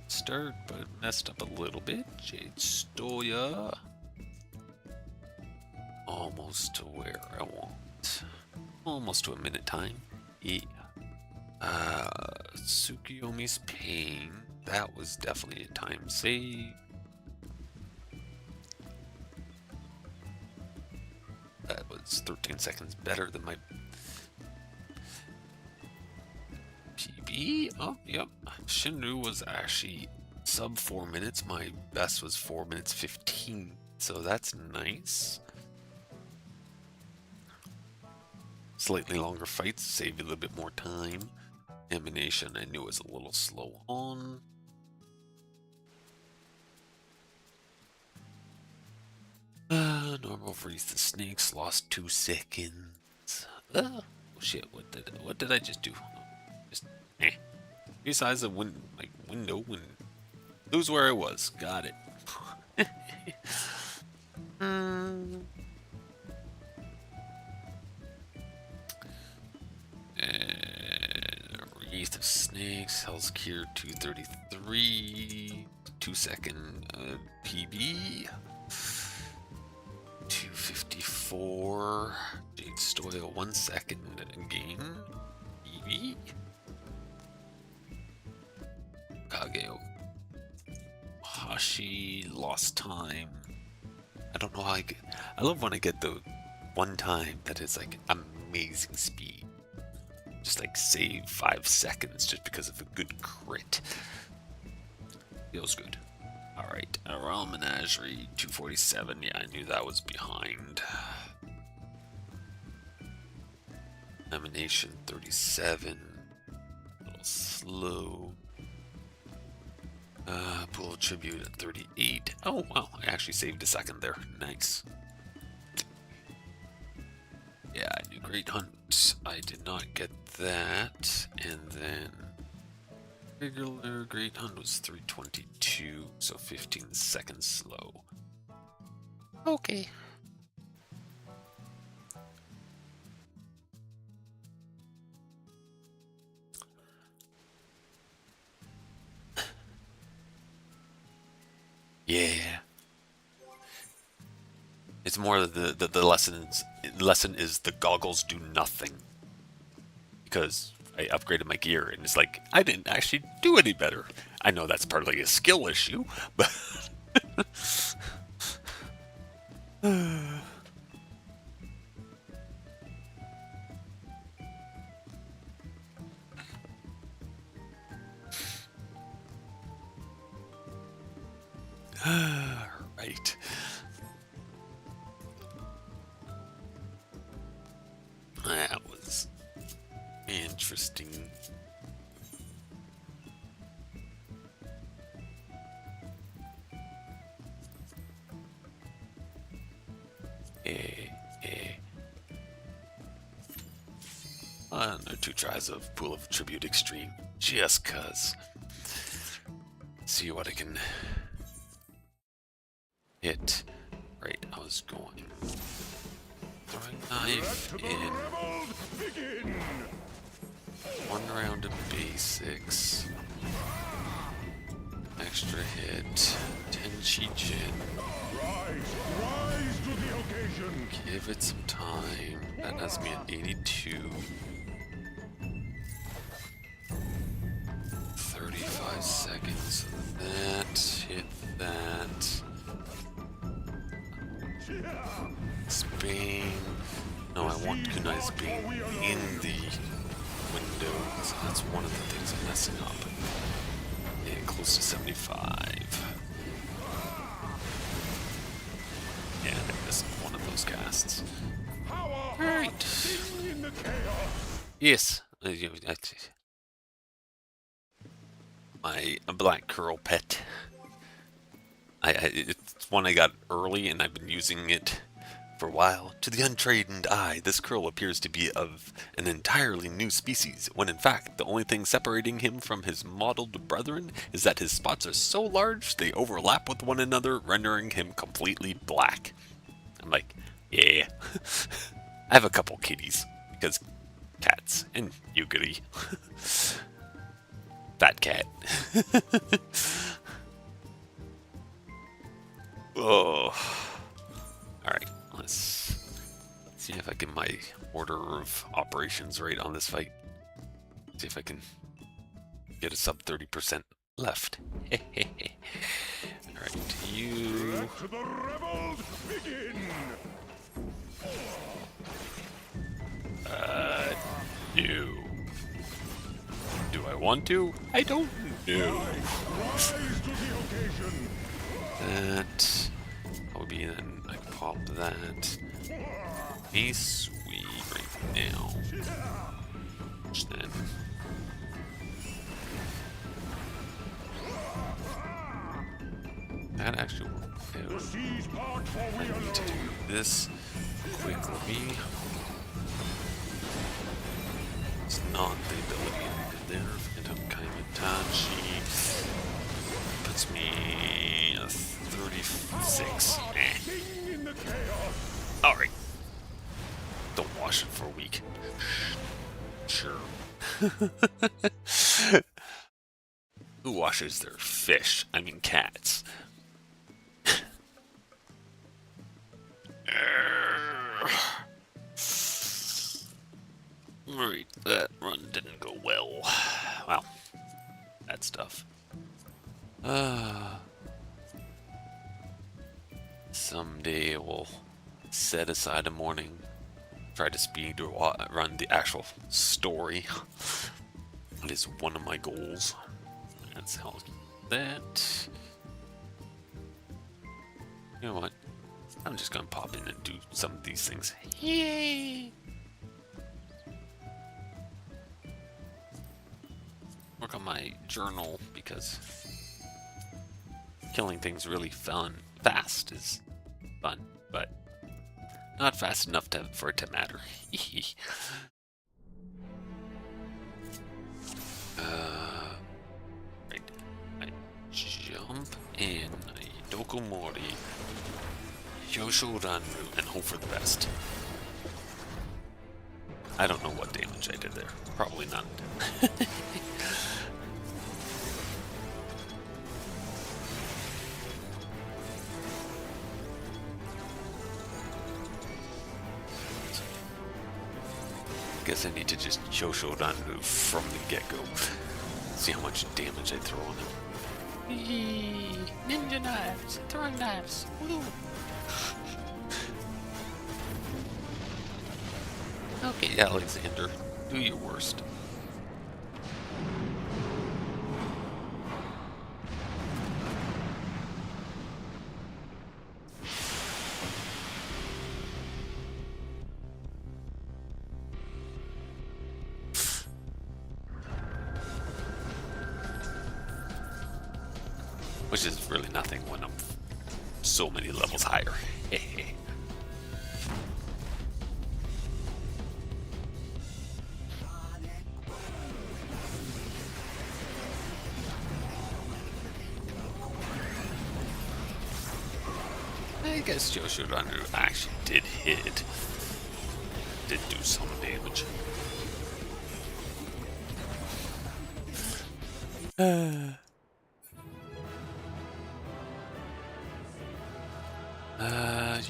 Start, but messed up a little bit. Jade Stoya. Almost to where I want. Almost to a minute time. Yeah. Tsukiyomi's Pain. That was definitely a time save. That was 13 seconds better than my PB. Oh, yep. Shinru was actually sub 4 minutes. My best was 4 minutes 15. So that's nice. Slightly longer fights, save you a little bit more time. Emanation, I knew was a little slow on. Normal Wreath of Snakes lost 2 seconds. Oh shit! What did I just do? Just resize the window and lose where I was. Got it. Wreath of Snakes, Hell's Kier 233, 2 second PB, 254, Jade Stoya 1 second gain, PB, Kageo Hashi lost time. I don't know how I love when I get the one time that is like amazing speed. Just like save 5 seconds just because of a good crit. Feels good. Alright, Aral Menagerie 247. Yeah, I knew that was behind. Emanation 37. A little slow. Pool of Tribute at 38. Oh, wow. I actually saved a second there. Nice. Yeah, I knew Great Hunt. I did not get that. And then regular Great Hunt was 322, so 15 seconds slow. Okay. Yeah. It's more the lesson is the goggles do nothing. Because I upgraded my gear and it's like I didn't actually do any better. I know that's partly a skill issue, but right. That was interesting. Another 2 tries of Pool of Tribute Extreme, just cuz. See what I can hit. Right, I was going. Throwing knife in. 1 round of basics. Extra hit. Tenchi Jin. Rise to the occasion. Give it some time. That has me at 82. 35 seconds. And that, hit that. Spain. No, I want Kunai's Bane in the window. So that's one of the things I'm messing up. Yeah, close to 75. Yeah, I think this is one of those casts. Alright. Yes. My black curl pet. It's one I got early and I've been using it for a while. To the untrained eye, this curl appears to be of an entirely new species, when in fact the only thing separating him from his mottled brethren is that his spots are so large they overlap with one another, rendering him completely black. I'm like, yeah. I have a couple kitties, because cats, and Yugiri. Fat cat. Oh. Alright, let's see if I get my order of operations right on this fight. See if I can get a sub 30% left. Alright, you... Let the rebels begin! No. Do I want to? I don't know. Rise to the occasion! That will be then. I can pop that. Be sweet right now. Which then. That actually worked out. The seas part for we I need to do this quickly. It's not the ability I did there. Phantom Kaimitachi puts me a 36. Sing in the chaos! Alright. Don't wash it for a week. Sure. Who washes their fish? I mean cats. Alright, that run didn't go well. Wow. Bad stuff. Someday we'll set aside a morning, try to speed run the actual story. That is one of my goals. That's how that. You know what? I'm just gonna pop in and do some of these things. Yay! Work on my journal because killing things really fast is fun, but not fast enough for it to matter. Right. I jump in Dokomori, Yosho Ranru, and hope for the best. I don't know what damage I did there. Probably none. Guess I need to just Yosho Ranru from the get-go. See how much damage I throw on him. Ninja knives! Throwing knives! Woo! Okay, Alexander, do your worst. Which is really nothing when I'm so many levels higher. I guess Yosho Ranru actually did hit. Did do some damage.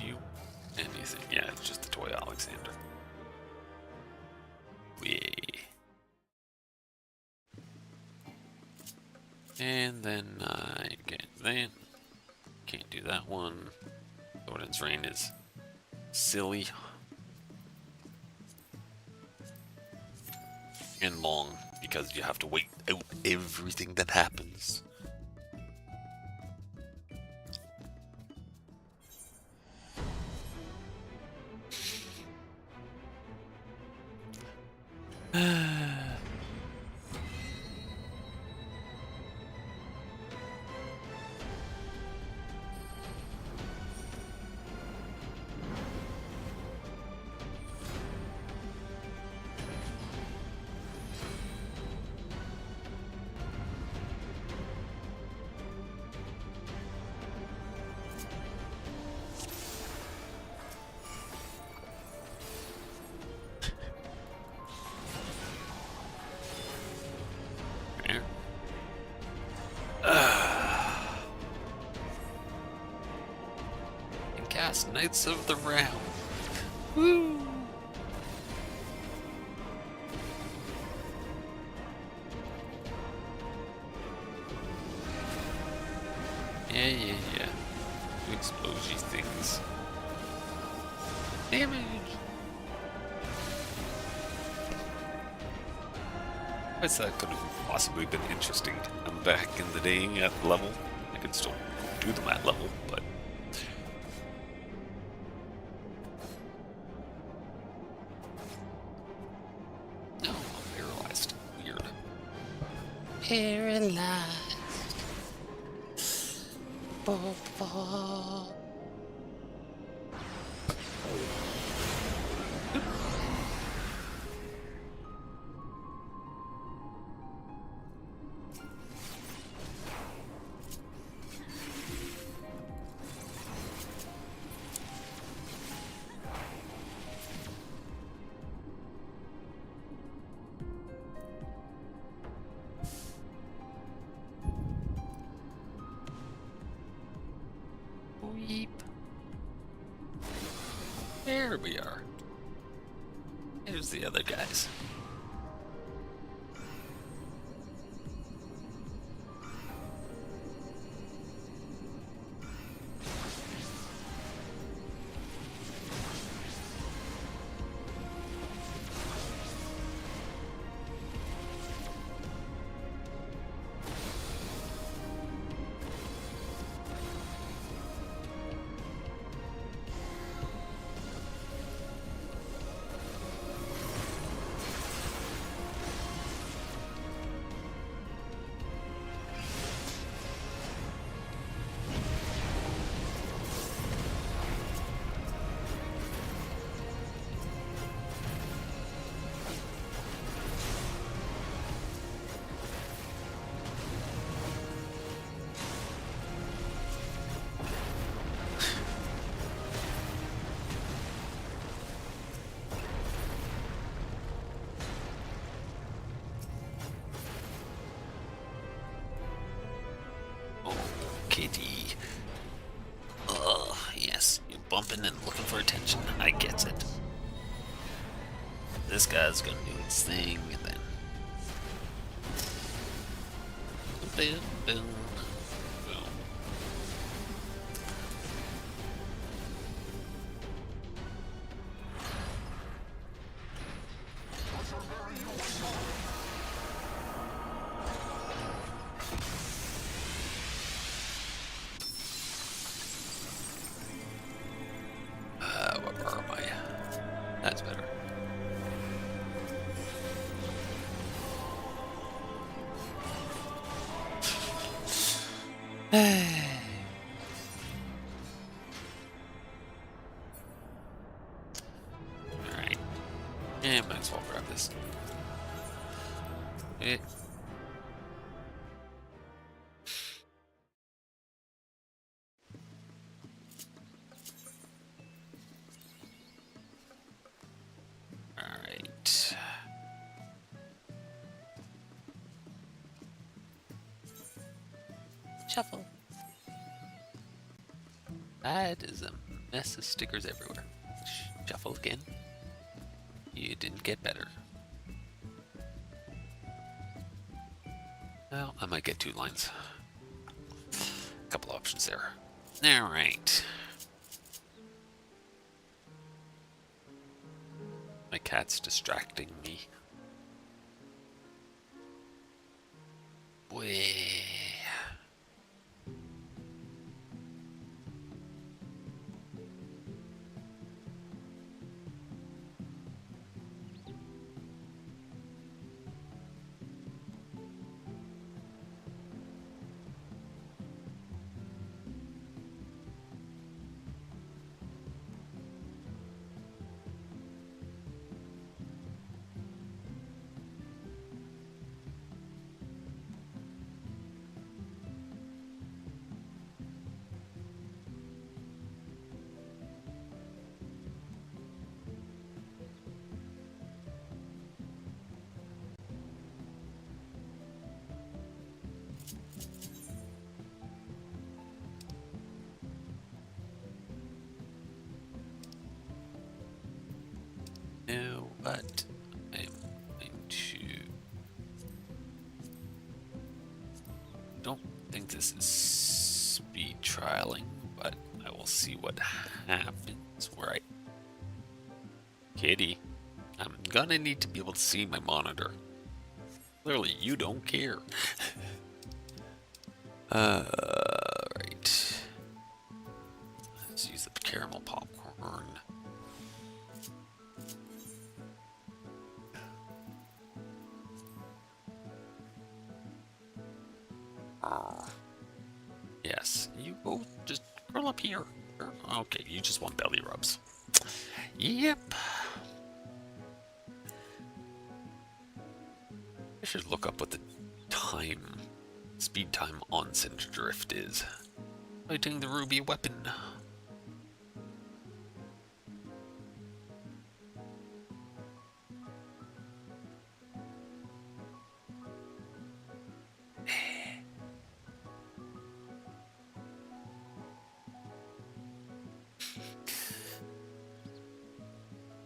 You anything? Yeah, it's just the toy Alexander. Yay. And then I that. Can't do that one. Odin's Reign is silly. And long, because you have to wait out everything that happens. And cast Knights of the Round. Woo! Yeah. Do explosive things. Damage! Guess that could have possibly been interesting. I'm back in the day at level. I could still do them at level, but... No, I'm paralyzed. Weird. Paralyzed. Weep. There we are. Here's the other guys. Kitty. Yes, you're bumping and looking for attention. I get it. This guy's gonna do his thing, and then... Boom, boom, boom. Where am I? That's better. Alright. Yeah, might as well grab this. Eh. Alright. Shuffle. That is a mess of stickers everywhere. Shuffle again. You didn't get better. Well, I might get 2 lines. A couple couple options there. Alright. My cat's distracting me. Boy. Now, what I'm going to... don't think this is speed trialing, but I will see what happens where I... Kitty, I'm gonna need to be able to see my monitor. Clearly, you don't care. Right. Let's use the caramel popcorn. Yes, you both just curl up here. Okay, you just want belly rubs. Yep. I should look up what the speed time on Cinder Drift is. Fighting the ruby weapon.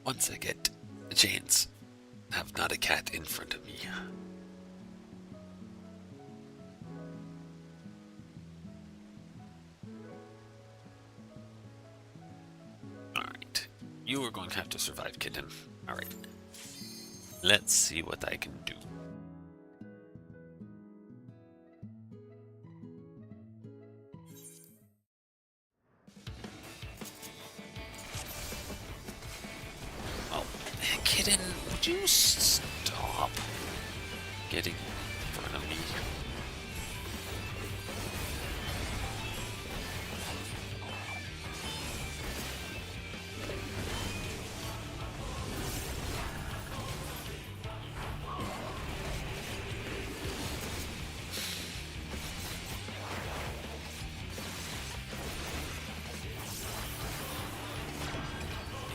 Once I get a chance, have not a cat in front of me. Alright, you are going to have to survive, kitten. Alright, let's see what I can do. Kitten, would you stop getting in front of me?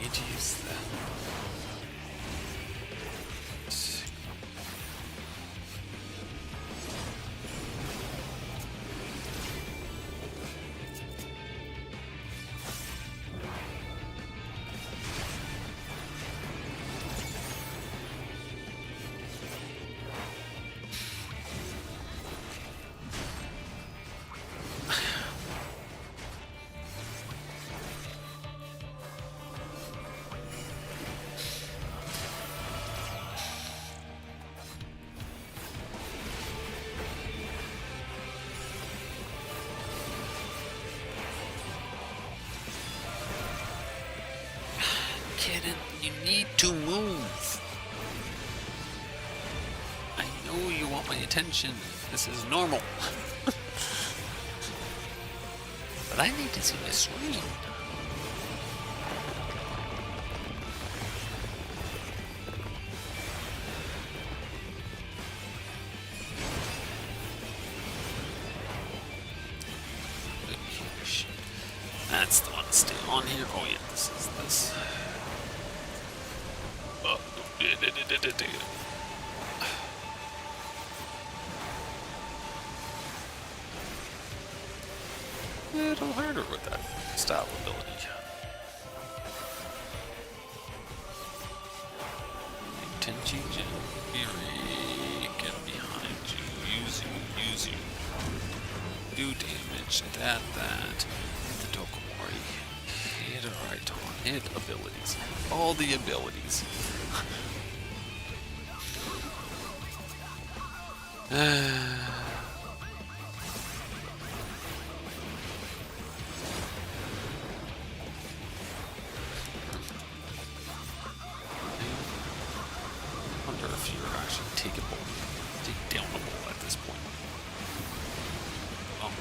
Need to use that. Kitten, you need to move. I know you want my attention. This is normal. But I need to see my screen. That's the one to stay on here. Oh yeah, this is this. Oh, a little harder with that style ability. Tenchi Fury, get behind you, use you, do damage. Hit that. Hit the Tokomori. Hit a Raiton. Hit abilities. All the abilities. I wonder if you're actually takeable. Take downable at this point. Oh,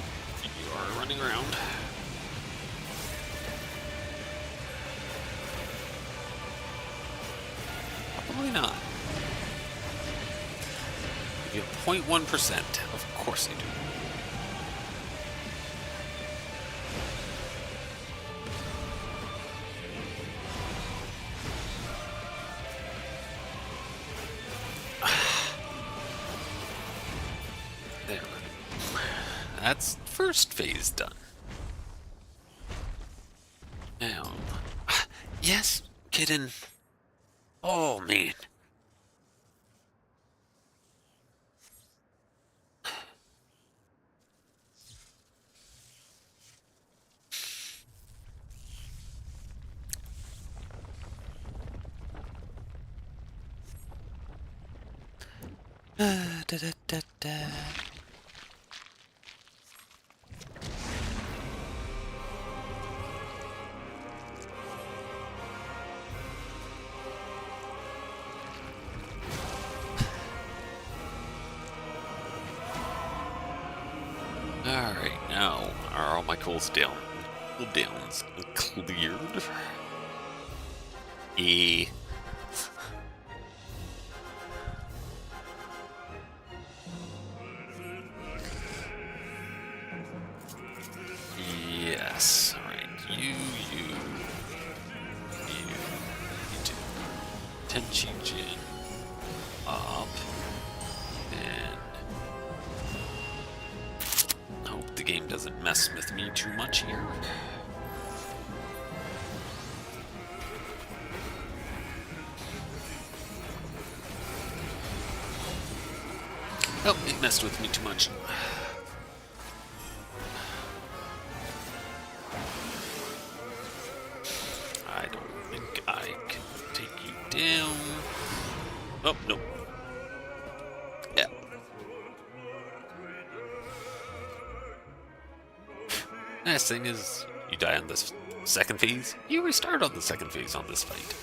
you are running around. Probably not. You have 0.1%. Of course I do. There. That's first phase done. Now, yes, kitten. Oh man. Da, da, da, da. Alright, now are all my cooldowns cleared? E. Yes. Alright, you need to Tenchi Jin up and hope the game doesn't mess with me too much here. Oh, it messed with me too much. I don't think I can take you down. Oh, no. Yeah. Nice thing is, you die on this second phase, you restart on the second phase on this fight.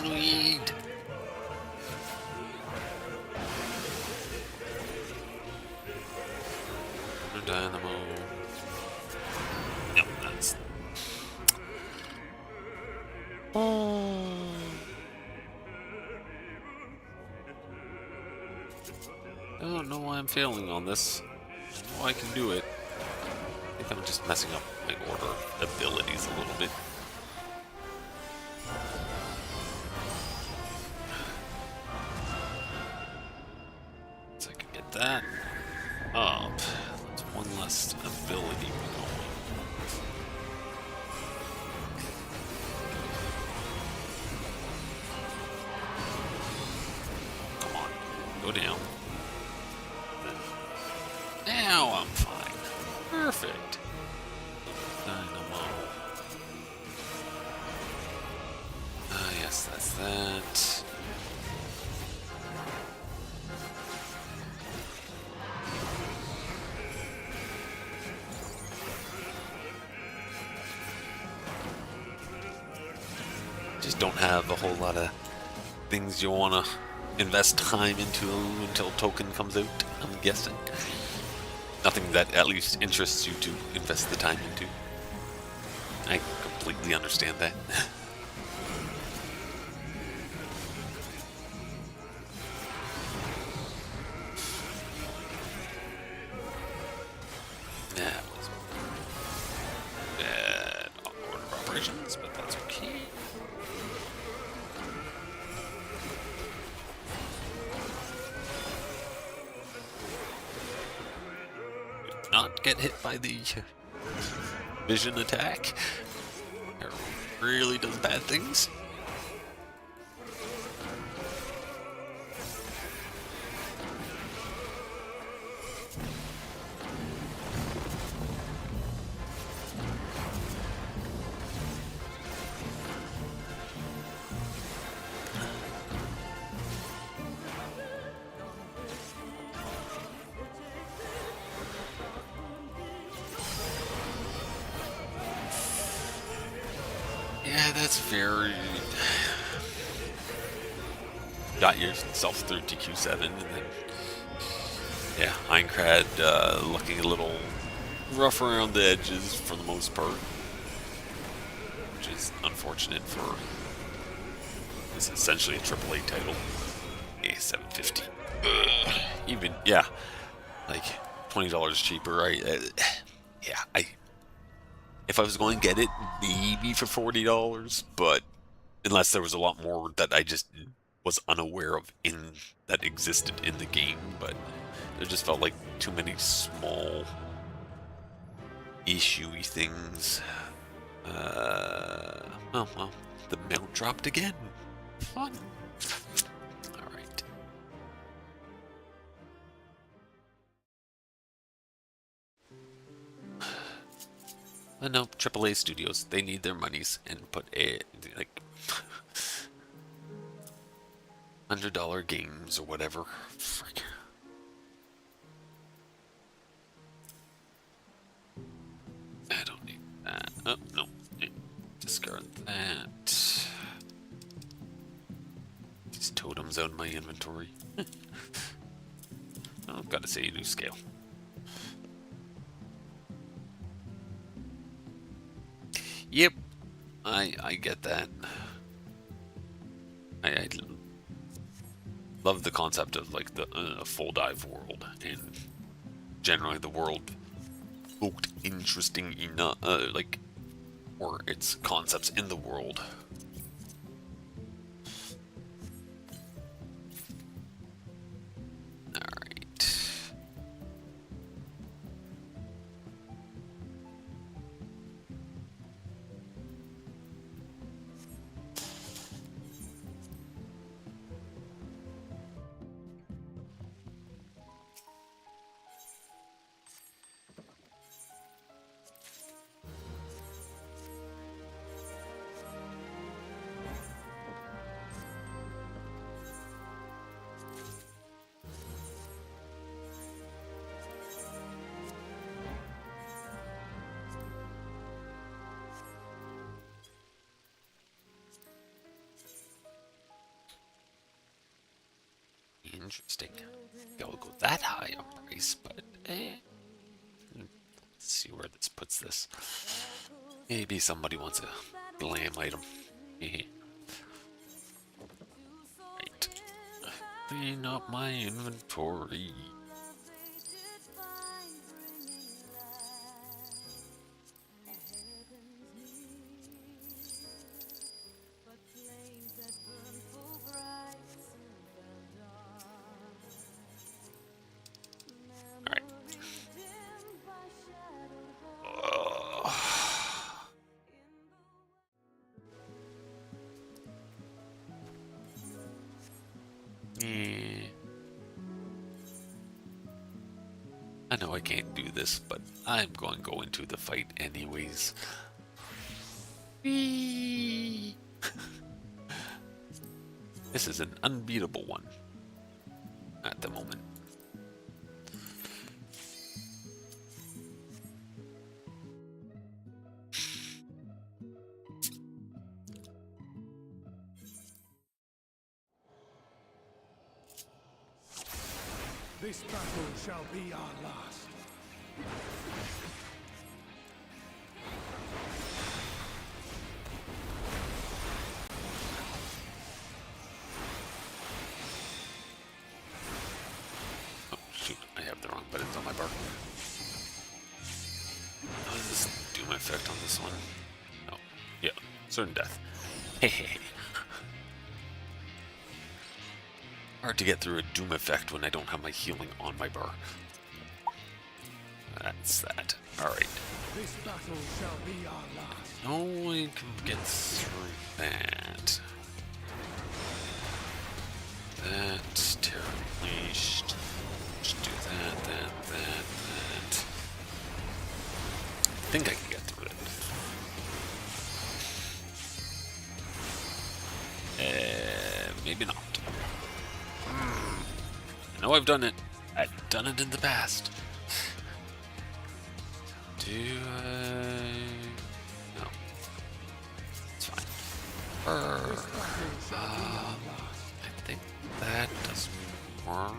Weed. Dynamo. Yep, that's. Oh. I don't know why I'm failing on this. I know I can do it. I think I'm just messing up my order abilities a little bit. That up. That's one less ability going. Come on, go down. Now I'm fine. Perfect. Dynamo. Ah, yes, that's that. Just don't have a whole lot of things you want to invest time into until token comes out, I'm guessing. Nothing that at least interests you to invest the time into. I completely understand that. That was bad order of operations, but that's okay. not get hit by the vision attack. It really does bad things. Yeah, that's very... Got yourself through TQ7, and then... Yeah, Aincrad looking a little rough around the edges for the most part. Which is unfortunate for... It's essentially a AAA title. Yeah, $7.50. Even, yeah, like $20 cheaper. If I was going to get it, maybe for $40, but unless there was a lot more that I just was unaware of that existed in the game, but it just felt like too many small issue-y things. Well, the mount dropped again. Fun. Alright. No, AAA studios, they need their monies and put like $100 games or whatever. Frick. I don't need that. Oh, no. Discard that. These totems out of my inventory. I've got to say a new scale. Yep, I get that. I love the concept of like the full dive world, and generally the world looked interesting enough, like, or its concepts in the world. Interesting. I'll go that high on price, but let's see where this puts this. Maybe somebody wants a glam item. Right. Clean up my inventory. I know I can't do this, but I'm going to go into the fight anyways. Whee! This is an unbeatable one at the moment. This battle shall be our last. Oh shoot, I have the wrong buttons on my bar. How does this doom effect on this one? Oh, yeah, certain death. Hey. Hard to get through a doom effect when I don't have my healing on my bar. That's that. Alright. This battle shall be our last. No one can get through that. That's terribly. Just do that. I think I can get through it. Maybe not. I know I've done it. I've done it in the past. Do I? No. It's fine. I think that does more.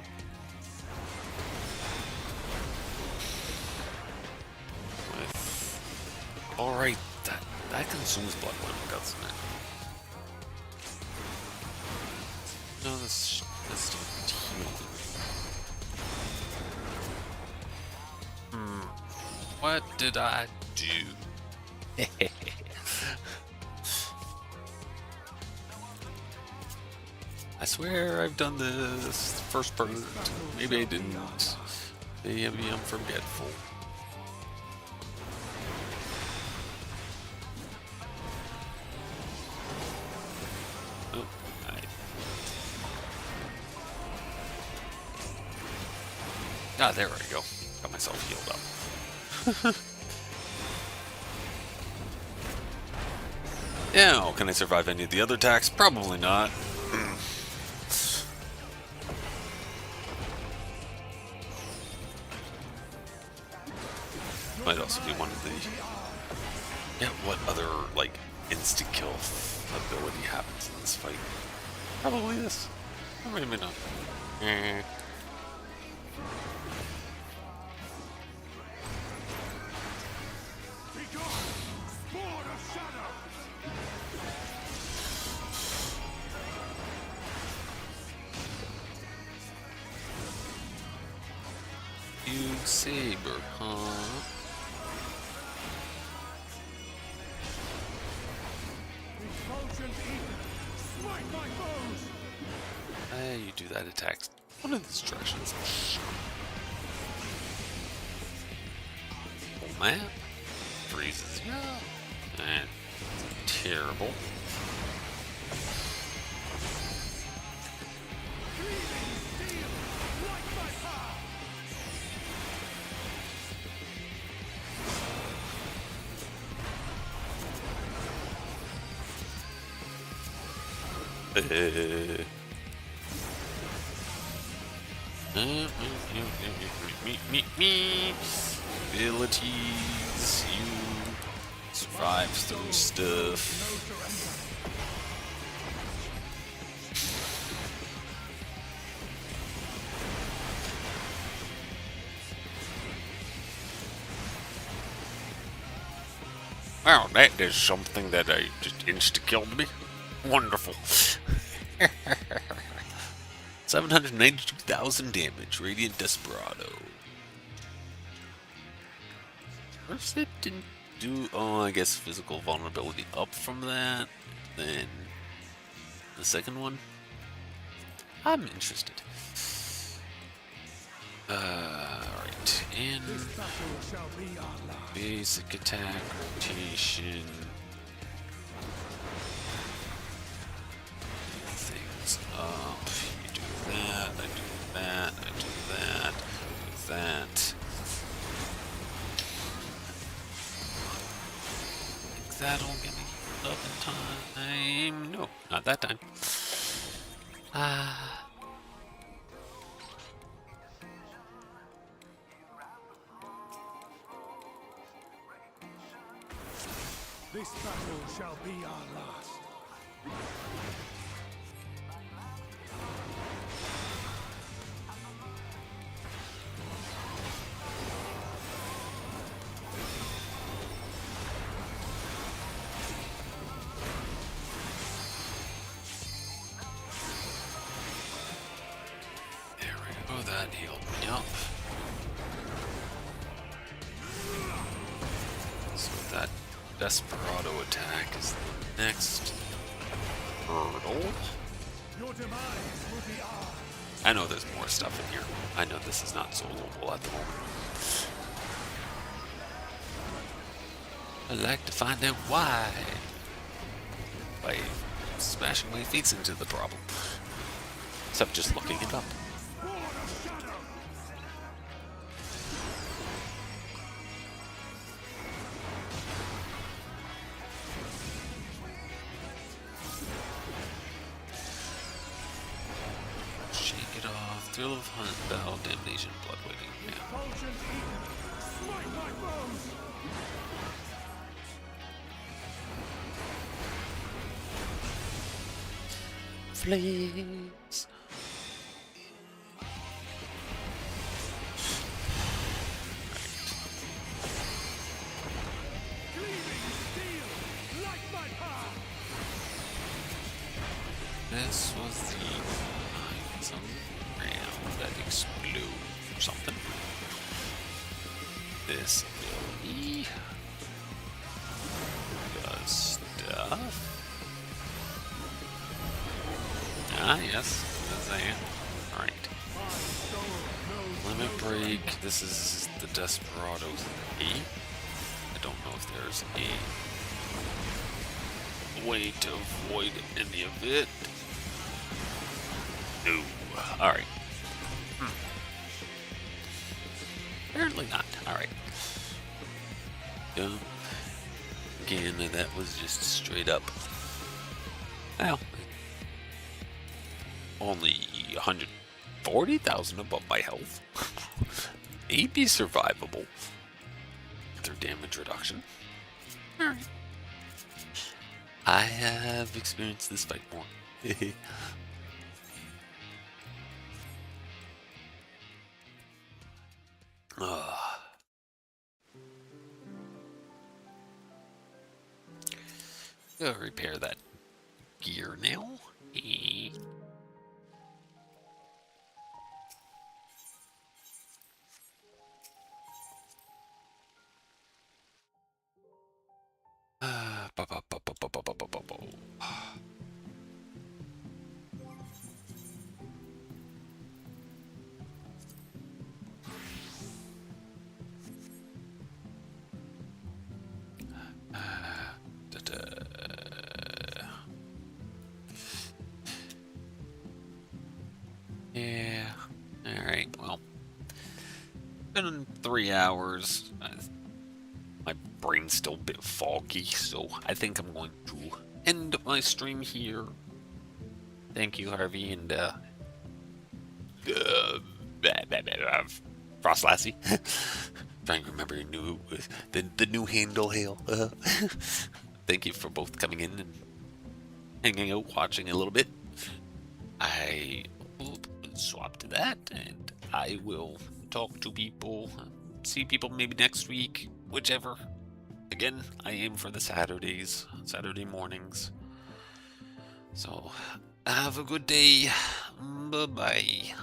Alright, that consumes blood when it doesn't it? No, this healing. What did I do? swear I've done this first part. Maybe I didn't. Maybe I'm forgetful. Oh, there I go. Got myself healed up. Now, can I survive any of the other attacks? Probably not. Might also be one of the... Yeah, what other, like, insta-kill ability happens in this fight? Probably this. Or maybe not. Huge saber, huh? Hey, you do that attack. One of these directions. Oh man. Freezes you. Man. Terrible. Me. Abilities. You survive through stuff. Wow, that is something that I just insta-killed me. Wonderful. 792,000 damage, Radiant Desperado. First it didn't do... Oh, I guess physical vulnerability up from that. Then the second one. I'm interested. Alright, in basic attack, rotation. Things up. You do that, I do that, I do that, do that. Think that'll get me up in time. No, not that time. This battle shall be our last. There we go, that healed me up. So that Desperado attack is the next hurdle. Your demise will be ours. I know there's more stuff in here. I know this is not soloable at the moment. I'd like to find out why. By smashing my face into the problem. Except just looking it up. Shake it off. Thrill of hunt, battle, damnation, blood waiting. Yeah. Flames. This was the some round that explode or something. This ability does stuff. Ah, yes, alright. Limit break. This is the Desperado E. I don't know if there's a way to avoid any of it. No. Alright. Apparently not. Alright. Again, that was just straight up. Well, only 140,000 above my health. Maybe survivable through damage reduction. Alright. I have experienced this fight more. Go repair that gear now. Yeah. Alright, well. Been 3 hours. My brain's still a bit foggy, so I think I'm going to end my stream here. Thank you, Harvey, and Frost Lassie. Trying to remember the new handle hail. Thank you for both coming in and hanging out, watching a little bit. I will swap to that, and I will talk to people, see people maybe next week, whichever. Again, I aim for the Saturday mornings. So, have a good day. Bye-bye.